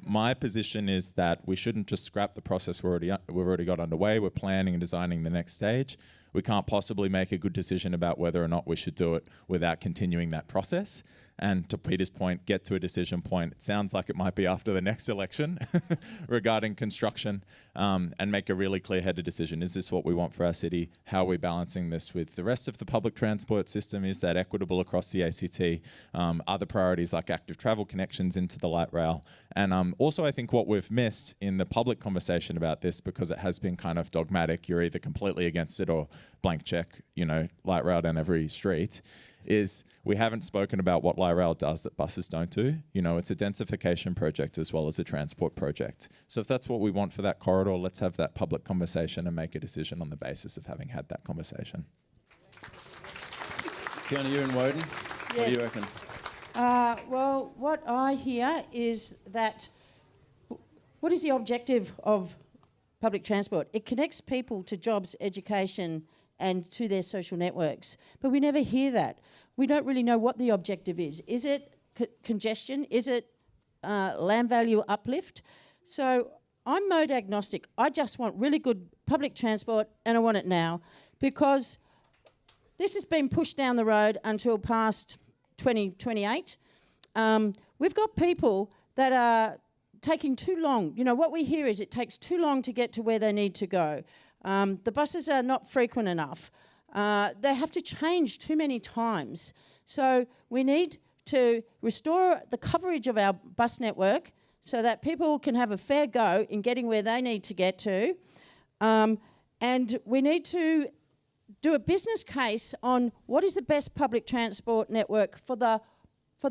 My position is that we shouldn't just scrap the process we've already got underway. We're planning and designing the next stage. We can't possibly make a good decision about whether or not we should do it without continuing that process. And to Peter's point, get to a decision point. It sounds like it might be after the next election regarding construction, and make a really clear-headed decision. Is this what we want for our city? How are we balancing this with the rest of the public transport system? Is that equitable across the ACT? Other priorities like active travel connections into the light rail. And also I think what we've missed in the public conversation about this, because it has been kind of dogmatic, you're either completely against it or blank check, light rail down every street, is we haven't spoken about what light rail does that buses don't do. It's a densification project as well as a transport project. So if that's what we want for that corridor, let's have that public conversation and make a decision on the basis of having had that conversation. Fiona, you're in Woden. Yes. What do you reckon? Well, what I hear is that, what is the objective of public transport? It connects people to jobs, education, and to their social networks. But we never hear that. We don't really know what the objective is. Is it congestion? Is it land value uplift? So I'm mode agnostic. I just want really good public transport, and I want it now, because this has been pushed down the road until past 2028. We've got people that are taking too long. You know, what we hear is it takes too long to get to where they need to go. The buses are not frequent enough. They have to change too many times. So we need to restore the coverage of our bus network so that people can have a fair go in getting where they need to get to. And we need to do a business case on what is the best public transport network for the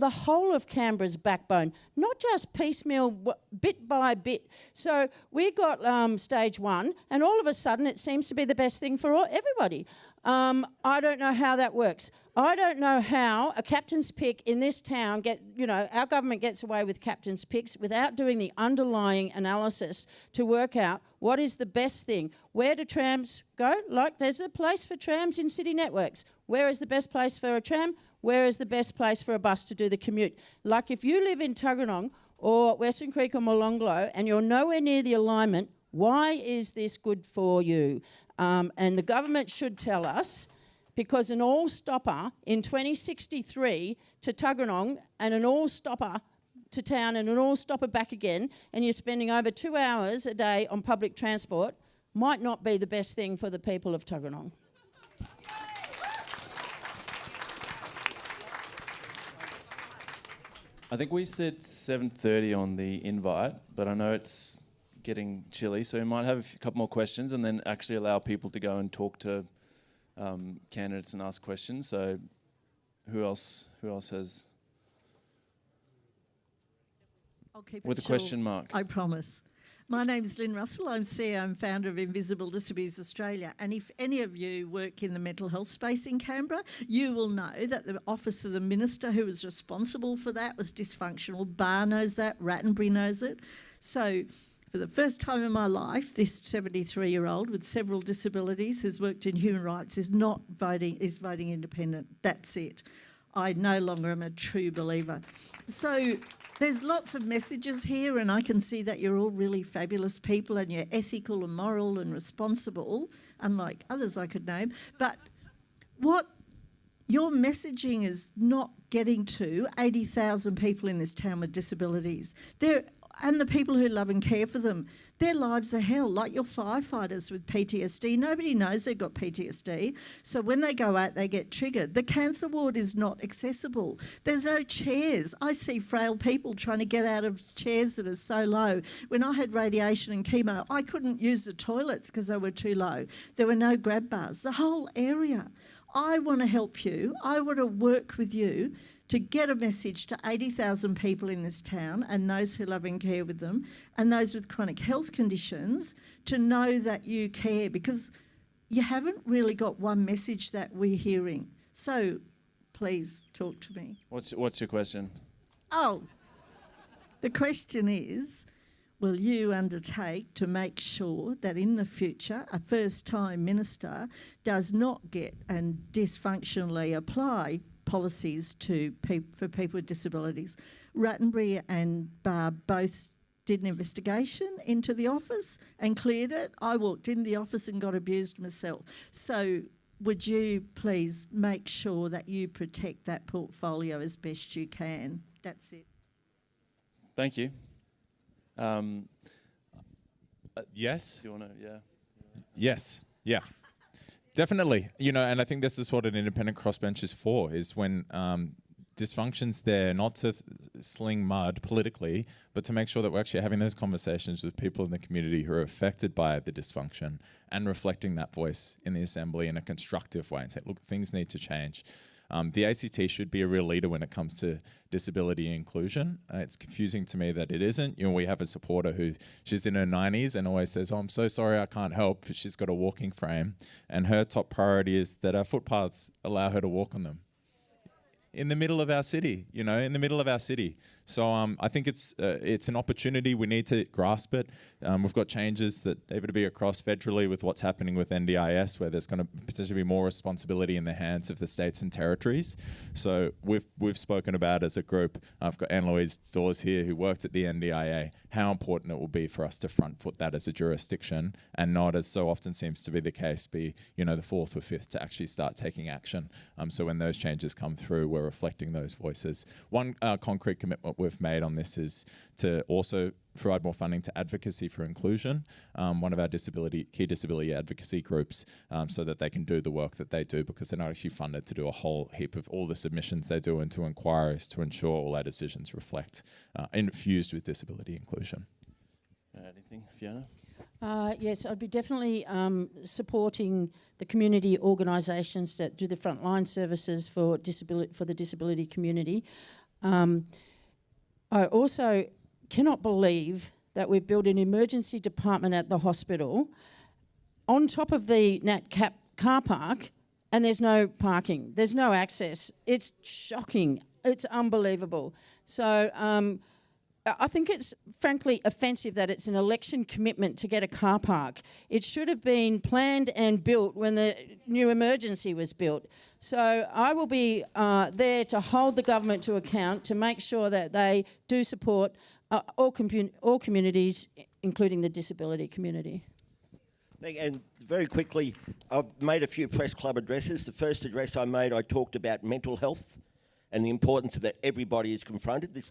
whole of Canberra's backbone, not just piecemeal, bit by bit. So we got stage one, and all of a sudden it seems to be the best thing for everybody. I don't know how that works. I don't know how a captain's pick in this town our government gets away with captain's picks without doing the underlying analysis to work out what is the best thing. Where do trams go? Like, there's a place for trams in city networks. Where is the best place for a tram? Where is the best place for a bus to do the commute? Like, if you live in Tuggeranong or Western Creek or Molonglo and you're nowhere near the alignment, why is this good for you? And the government should tell us, because an all-stopper in 2063 to Tuggeranong and an all-stopper to town and an all-stopper back again, and you're spending over 2 hours a day on public transport, might not be the best thing for the people of Tuggeranong. I think we said 7:30 on the invite, but I know it's getting chilly, so we might have a couple more questions and then actually allow people to go and talk to candidates and ask questions. So who else has... I'll keep with it a question short, mark. I promise. My name is Lynn Russell. I'm CEO and founder of Invisible Disabilities Australia. And if any of you work in the mental health space in Canberra, you will know that the Office of the Minister who was responsible for that was dysfunctional. Barr knows that, Rattenbury knows it. So for the first time in my life, this 73-year-old with several disabilities who's worked in human rights is voting independent. That's it. I no longer am a true believer. So there's lots of messages here, and I can see that you're all really fabulous people and you're ethical and moral and responsible, unlike others I could name. But what your messaging is not getting to 80,000 people in this town with disabilities. And the people who love and care for them. Their lives are hell, like your firefighters with PTSD. Nobody knows they've got PTSD. So when they go out, they get triggered. The cancer ward is not accessible. There's no chairs. I see frail people trying to get out of chairs that are so low. When I had radiation and chemo, I couldn't use the toilets because they were too low. There were no grab bars. The whole area. I want to help you. I want to work with you to get a message to 80,000 people in this town and those who love and care with them and those with chronic health conditions to know that you care, because you haven't really got one message that we're hearing. So please talk to me. What's your question? Oh, the question is, will you undertake to make sure that in the future a first-time minister does not get and dysfunctionally apply policies for people with disabilities? Rattenbury and Barr both did an investigation into the office and cleared it. I walked in the office and got abused myself. So would you please make sure that you protect that portfolio as best you can? That's it. Thank you. Yes. Do you want to? Yeah. Yes. Yeah. Definitely. And I think this is what an independent crossbench is for, is when dysfunction's there, not to sling mud politically, but to make sure that we're actually having those conversations with people in the community who are affected by the dysfunction and reflecting that voice in the assembly in a constructive way and say, look, things need to change. The ACT should be a real leader when it comes to disability inclusion. It's confusing to me that it isn't. We have a supporter who, she's in her 90s and always says, oh, I'm so sorry, I can't help. She's got a walking frame. And her top priority is that our footpaths allow her to walk on them. in the middle of our city, in the middle of our city. So I think it's an opportunity. We need to grasp it. We've got changes that able to be across federally with what's happening with NDIS, where there's going to potentially be more responsibility in the hands of the states and territories. So we've spoken about as a group. I've got Anne-Louise Dawes here who worked at the NDIA, how important it will be for us to front foot that as a jurisdiction and not, as so often seems to be the case, be the fourth or fifth to actually start taking action. So when those changes come through, we're reflecting those voices. One concrete commitment we've made on this is to also provide more funding to advocacy for inclusion, one of our key disability advocacy groups, so that they can do the work that they do, because they're not actually funded to do a whole heap of all the submissions they do into inquiries to ensure all our decisions reflect infused with disability inclusion. Anything, Fiona? Yes, I'd be definitely supporting the community organisations that do the frontline services for the disability community. I also cannot believe that we've built an emergency department at the hospital on top of the Nat Cap car park, and there's no parking, there's no access. It's shocking. It's unbelievable. So I think it's frankly offensive that it's an election commitment to get a car park. It should have been planned and built when the new emergency was built. So I will be there to hold the government to account to make sure that they do support all communities, including the disability community. And very quickly, I've made a few press club addresses. The first address I made, I talked about mental health and the importance that everybody is confronted.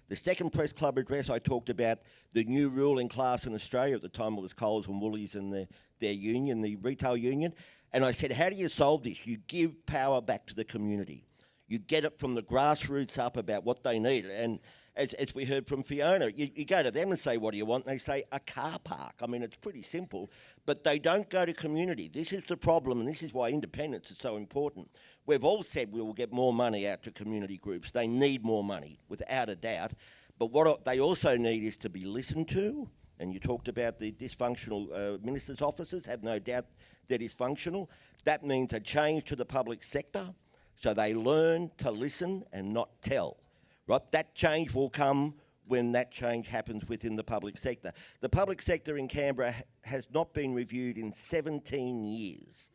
The second press club address, I talked about the new ruling class in Australia. At the time it was Coles and Woolies and their union, the retail union. And I said, how do you solve this? You give power back to the community. You get it from the grassroots up about what they need. And as we heard from Fiona, you go to them and say, what do you want? And they say, a car park. I mean, it's pretty simple. But they don't go to community. This is the problem, and this is why independence is so important. We've all said we will get more money out to community groups. They need more money, without a doubt. But what they also need is to be listened to. And you talked about the dysfunctional ministers' offices. Have no doubt they're dysfunctional. That means a change to the public sector, so they learn to listen and not tell. Right? That change will come when that change happens within the public sector. The public sector in Canberra has not been reviewed in 17 years.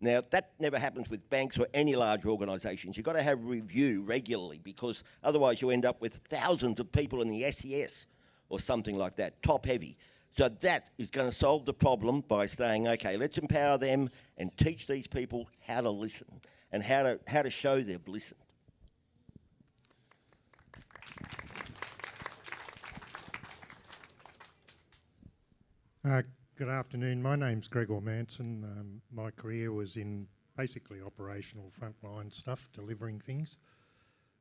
Now, that never happens with banks or any large organisations. You've got to have review regularly, because otherwise you end up with thousands of people in the SES or something like that, top heavy. So that is going to solve the problem by saying, okay, let's empower them and teach these people how to listen and how to show they've listened. Good afternoon. My name's Gregor Manson. My career was in basically operational frontline stuff, delivering things.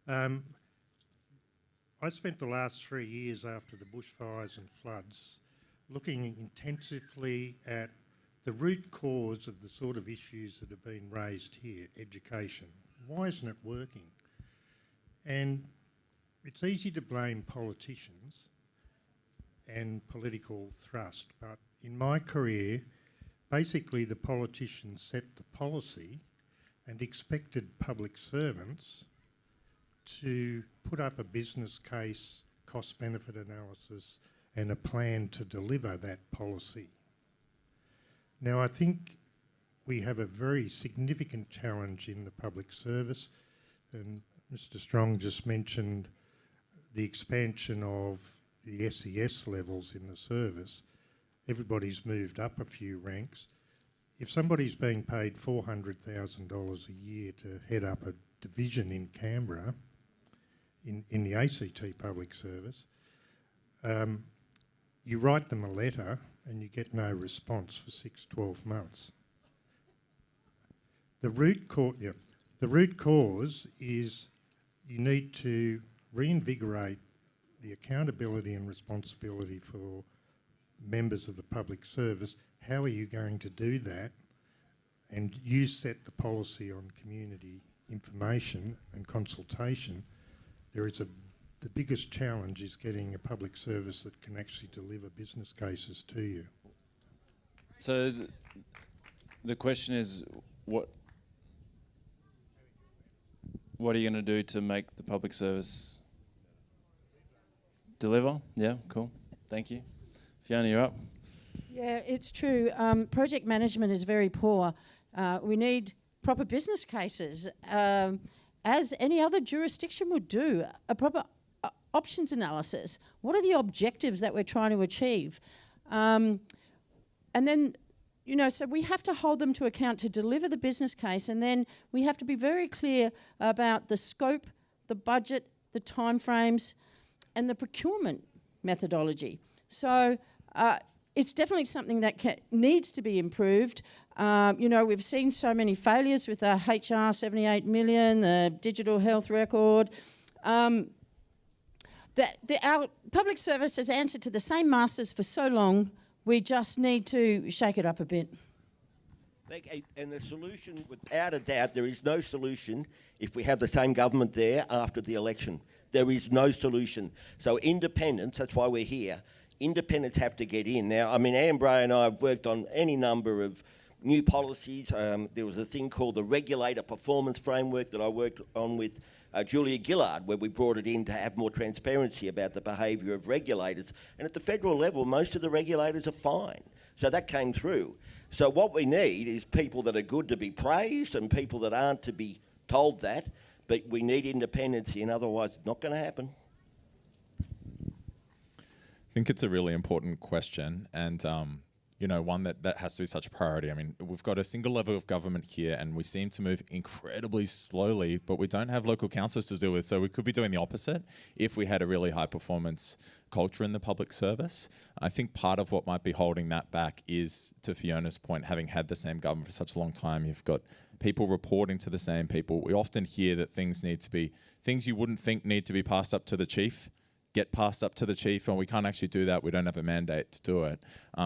I spent the last 3 years after the bushfires and floods looking intensively at the root cause of the sort of issues that have been raised here, education. Why isn't it working? And it's easy to blame politicians and political thrust, but in my career, basically the politicians set the policy and expected public servants to put up a business case, cost-benefit analysis, and a plan to deliver that policy. Now, I think we have a very significant challenge in the public service, and Mr. Strong just mentioned the expansion of the SES levels in the service. Everybody's moved up a few ranks. If somebody's being paid $400,000 a year to head up a division in Canberra, in the ACT public service, you write them a letter and you get no response for 6-12 months. The root cause is you need to reinvigorate the accountability and responsibility for members of the public service. How are you going to do that? And you set the policy on community information and consultation. The biggest challenge is getting a public service that can actually deliver business cases to you. So the question is, what what are you going to do to make the public service deliver? Yeah, cool. Thank you. Fiona, you're up. Yeah, it's true. Project management is very poor. We need proper business cases, as any other jurisdiction would do, a proper options analysis. What are the objectives that we're trying to achieve? And then, you know, so we have to hold them to account to deliver the business case, and then we have to be very clear about the scope, the budget, the timeframes, and the procurement methodology. So it's definitely something that needs to be improved. You know, we've seen so many failures with the HR 78 million, the digital health record. Our public service has answered to the same masters for so long, we just need to shake it up a bit. And the solution, without a doubt, there is no solution if we have the same government there after the election. There is no solution. So independents, that's why we're here, independents have to get in. Now, I mean, Ambrose and I have worked on any number of new policies. There was a thing called the Regulator Performance Framework that I worked on with Julia Gillard, where we brought it in to have more transparency about the behaviour of regulators. And at the federal level, most of the regulators are fine. So that came through. So what we need is people that are good to be praised and people that aren't to be told that. But we need independency, and otherwise it's not going to happen. I think it's a really important question, and you know, one that has to be such a priority. I mean, we've got a single level of government here, and we seem to move incredibly slowly, but we don't have local councils to deal with, so we could be doing the opposite if we had a really high performance culture in the public service. I think part of what might be holding that back is, to Fiona's point, having had the same government for such a long time, you've got people reporting to the same people. We often hear that things you wouldn't think need to be passed up to the chief, get passed up to the chief, and we can't actually do that. We don't have a mandate to do it.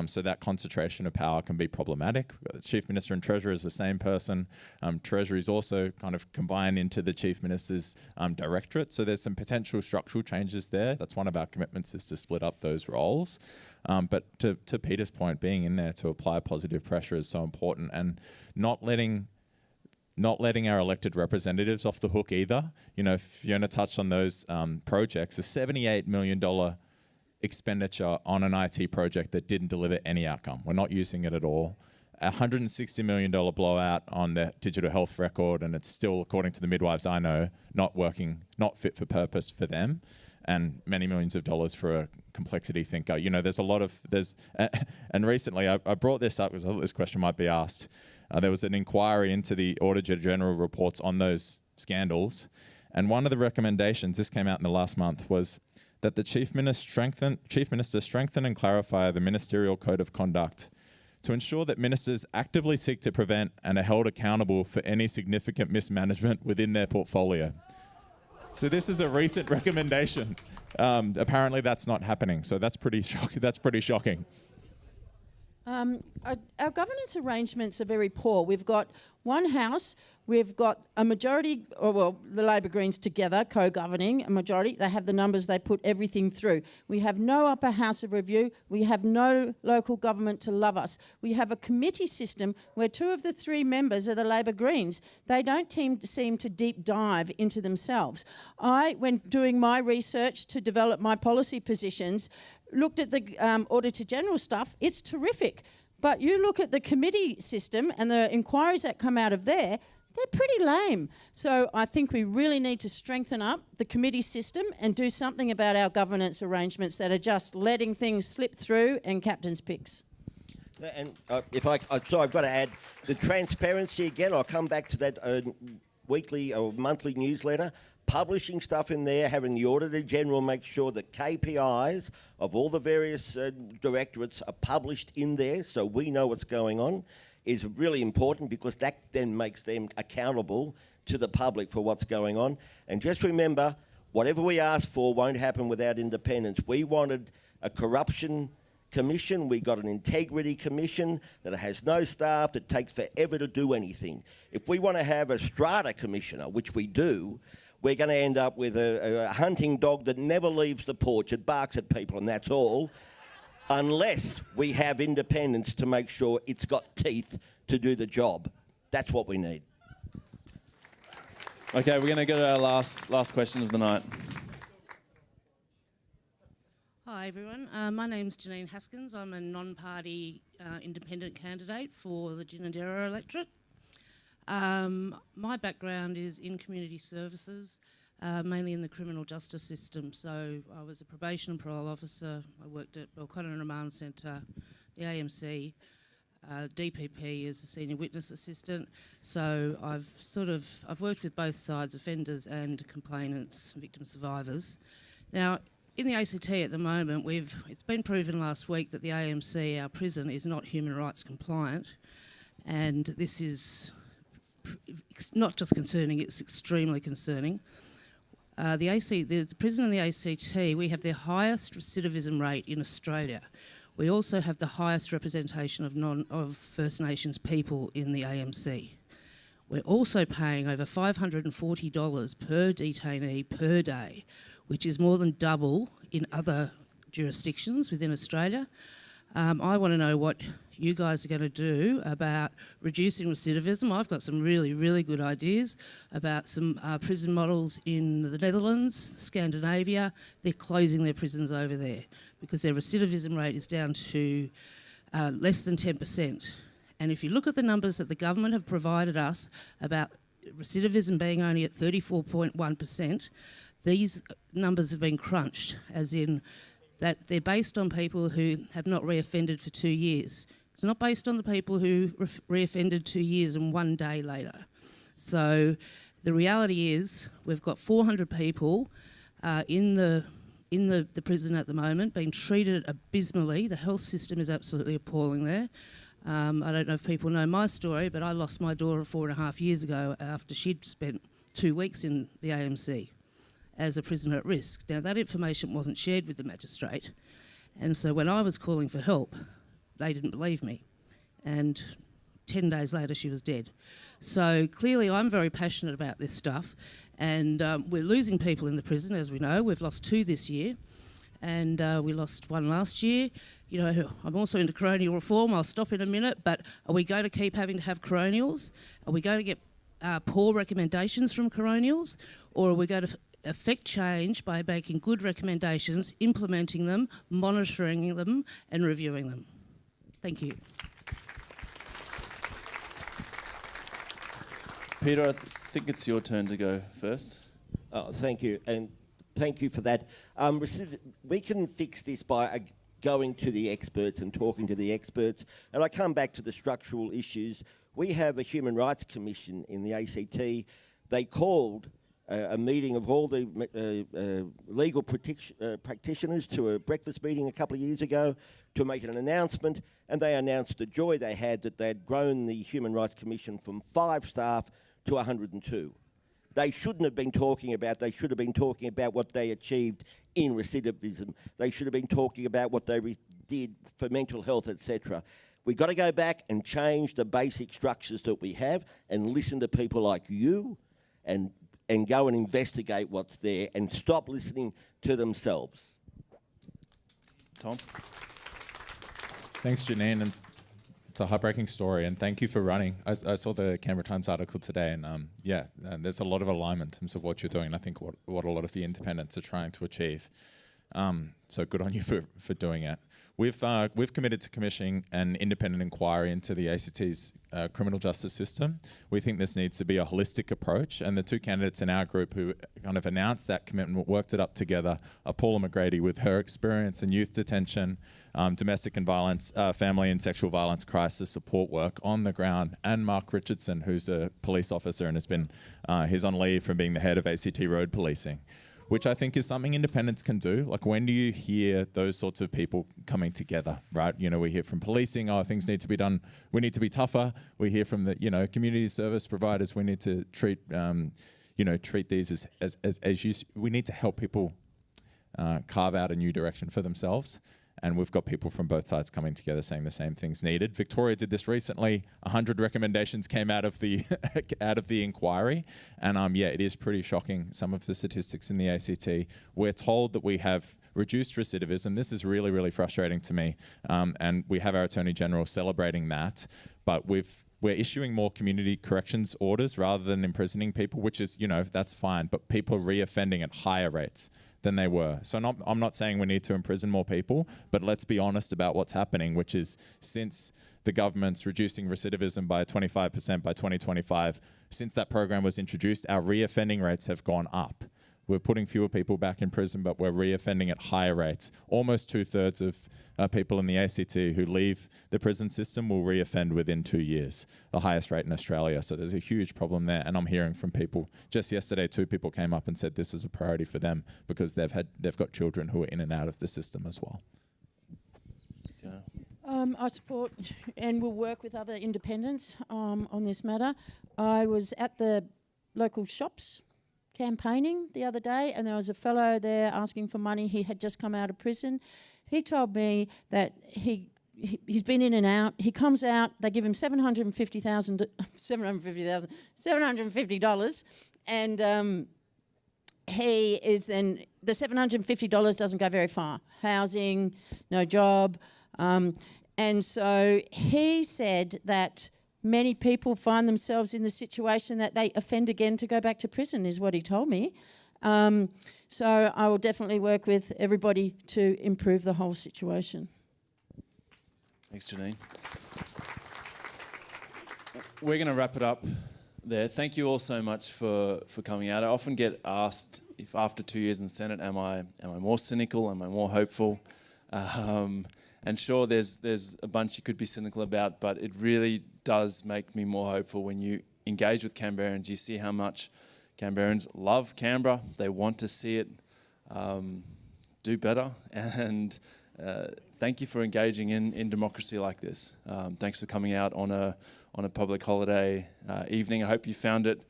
So that concentration of power can be problematic. The Chief Minister and Treasurer is the same person. Treasury is also kind of combined into the Chief Minister's directorate. So there's some potential structural changes there. That's one of our commitments, is to split up those roles. But to Peter's point, being in there to apply positive pressure is so important, and not letting our elected representatives off the hook either. You know, Fiona touched on those projects. A $78 million expenditure on an IT project that didn't deliver any outcome. We're not using it at all. A $160 million blowout on the digital health record, and it's still, according to the midwives I know, not working, not fit for purpose for them. And many millions of dollars for a complexity thinker. You know, and recently I brought this up because I thought this question might be asked. There was an inquiry into the Auditor General reports on those scandals, and one of the recommendations, this came out in the last month, was that the Chief Minister strengthen and clarify the ministerial code of conduct to ensure that ministers actively seek to prevent and are held accountable for any significant mismanagement within their portfolio. So this is a recent recommendation. Apparently that's not happening, so that's pretty shocking. Our governance arrangements are very poor. We've got one house, we've got a majority, the Labor Greens together, co-governing, a majority. They have the numbers, they put everything through. We have no upper house of review. We have no local government to love us. We have a committee system where 2 of the 3 members are the Labor Greens. They don't seem to deep dive into themselves. When doing my research to develop my policy positions, looked at the Auditor General stuff. It's terrific. But you look at the committee system and the inquiries that come out of there, they're pretty lame. So I think we really need to strengthen up the committee system and do something about our governance arrangements that are just letting things slip through and captain's picks. And so I've got to add the transparency again. I'll come back to that weekly or monthly newsletter. Publishing stuff in there, having the Auditor General make sure that KPIs of all the various directorates are published in there so we know what's going on is really important, because that then makes them accountable to the public for what's going on. And just remember, whatever we ask for won't happen without independence. We wanted a corruption commission, we got an integrity commission that has no staff, that takes forever to do anything. If we want to have a strata commissioner, which we do, we're going to end up with a hunting dog that never leaves the porch. It barks at people and that's all, unless we have independence to make sure it's got teeth to do the job. That's what we need. Okay, we're going to go to our last question of the night. Hi everyone, my name's Janine Haskins. I'm a non-party independent candidate for the Ginninderra electorate. My background is in community services, mainly in the criminal justice system. So I was a probation and parole officer. I worked at Belconnen and Remand Centre, the AMC, DPP as a senior witness assistant. So I've worked with both sides, offenders and complainants, victim survivors. Now, in the ACT at the moment, it's been proven last week that the AMC, our prison, is not human rights compliant, and this is not just concerning, it's extremely concerning. The prison in the ACT, we have the highest recidivism rate in Australia. We also have the highest representation of First Nations people in the AMC. We're also paying over $540 per detainee per day, which is more than double in other jurisdictions within Australia. I want to know what you guys are going to do about reducing recidivism. I've got some really, really good ideas about some prison models in the Netherlands, Scandinavia. They're closing their prisons over there because their recidivism rate is down to less than 10%. And if you look at the numbers that the government have provided us about recidivism being only at 34.1%, these numbers have been crunched, as in that they're based on people who have not reoffended for 2 years. It's not based on the people who reoffended 2 years and 1 day later. So the reality is we've got 400 people in the prison at the moment being treated abysmally. The health system is absolutely appalling there. I don't know if people know my story, but I lost my daughter 4.5 years ago after she'd spent 2 weeks in the AMC as a prisoner at risk. Now, that information wasn't shared with the magistrate, and so when I was calling for help, they didn't believe me. And 10 days later, she was dead. So clearly, I'm very passionate about this stuff, and we're losing people in the prison, as we know. We've lost 2 this year, and we lost 1 last year. You know, I'm also into coronial reform. I'll stop in a minute, but are we going to keep having to have coronials? Are we going to get poor recommendations from coronials, or are we going to affect change by making good recommendations, implementing them, monitoring them and reviewing them? Thank you. Peter, I think it's your turn to go first. Oh, thank you, and thank you for that. We can fix this by going to the experts and talking to the experts, and I come back to the structural issues. We have a Human Rights Commission in the ACT. They called a meeting of all the legal practitioners to a breakfast meeting a couple of years ago to make an announcement, and they announced the joy they had that they had grown the Human Rights Commission from 5 staff to 102. They shouldn't have been talking about, they should have been talking about what they achieved in recidivism. They should have been talking about what they did for mental health, etc. We've got to go back and change the basic structures that we have and listen to people like you and go and investigate what's there and stop listening to themselves. Tom? Thanks, Janine. And it's a heartbreaking story, and thank you for running. I saw the Canberra Times article today, and there's a lot of alignment in terms of what you're doing, and I think what a lot of the independents are trying to achieve. So good on you for doing it. We've committed to commissioning an independent inquiry into the ACT's criminal justice system. We think this needs to be a holistic approach, and the 2 candidates in our group who kind of announced that commitment, worked it up together, are Paula McGrady with her experience in youth detention, domestic and violence, family and sexual violence crisis support work on the ground, and Mark Richardson, who's a police officer and has been he's on leave from being the head of ACT road policing, which I think is something independents can do. Like, when do you hear those sorts of people coming together, right? You know, we hear from policing, things need to be done, we need to be tougher. We hear from the, community service providers, we need to treat these as we need to help people carve out a new direction for themselves. And we've got people from both sides coming together saying the same thing's needed. Victoria did this recently. 100 recommendations came out of the inquiry, and it is pretty shocking, some of the statistics in the ACT. We're told that we have reduced recidivism. This is really, really frustrating to me, and we have our Attorney General celebrating that. But we've we're issuing more community corrections orders rather than imprisoning people, which is, that's fine, but people are reoffending at higher rates than they were. So I'm not saying we need to imprison more people, but let's be honest about what's happening, which is since the government's reducing recidivism by 25% by 2025, since that program was introduced, our reoffending rates have gone up. We're putting fewer people back in prison, but we're reoffending at higher rates. Almost 2/3 of people in the ACT who leave the prison system will reoffend within 2 years, the highest rate in Australia. So there's a huge problem there, and I'm hearing from people. Just yesterday, 2 people came up and said this is a priority for them because they've got children who are in and out of the system as well. I support and will work with other independents on this matter. I was at the local shops campaigning the other day, and there was a fellow there asking for money. He had just come out of prison. He told me that he's been in and out. He comes out, they give him $750, and he is then, the $750 doesn't go very far. Housing, no job. And so he said that many people find themselves in the situation that they offend again to go back to prison, is what he told me. So I will definitely work with everybody to improve the whole situation. Thanks, Janine. We're going to wrap it up there. Thank you all so much for coming out. I often get asked if after 2 years in Senate, am I more cynical? Am I more hopeful? And sure, there's a bunch you could be cynical about, but it really does make me more hopeful when you engage with Canberrans. You see how much Canberrans love Canberra. They want to see it do better. And thank you for engaging in democracy like this. Thanks for coming out on a public holiday evening. I hope you found it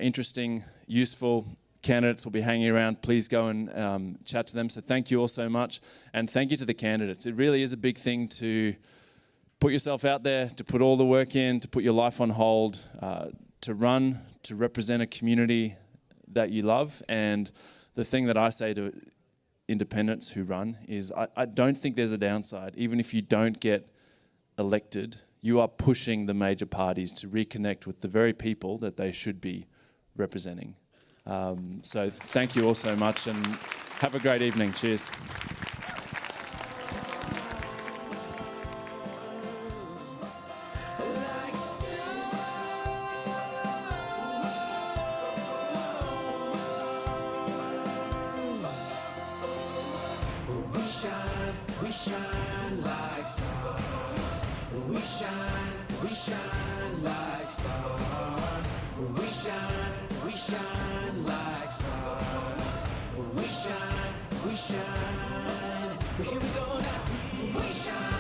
interesting, useful. Candidates will be hanging around. Please go and chat to them. So thank you all so much. And thank you to the candidates. It really is a big thing to put yourself out there, to put all the work in, to put your life on hold, to run, to represent a community that you love. And the thing that I say to independents who run is I don't think there's a downside. Even if you don't get elected, you are pushing the major parties to reconnect with the very people that they should be representing. So thank you all so much and have a great evening. Cheers. We shine like stars. We shine like stars. We shine like stars. We shine. But here we go now. We shine.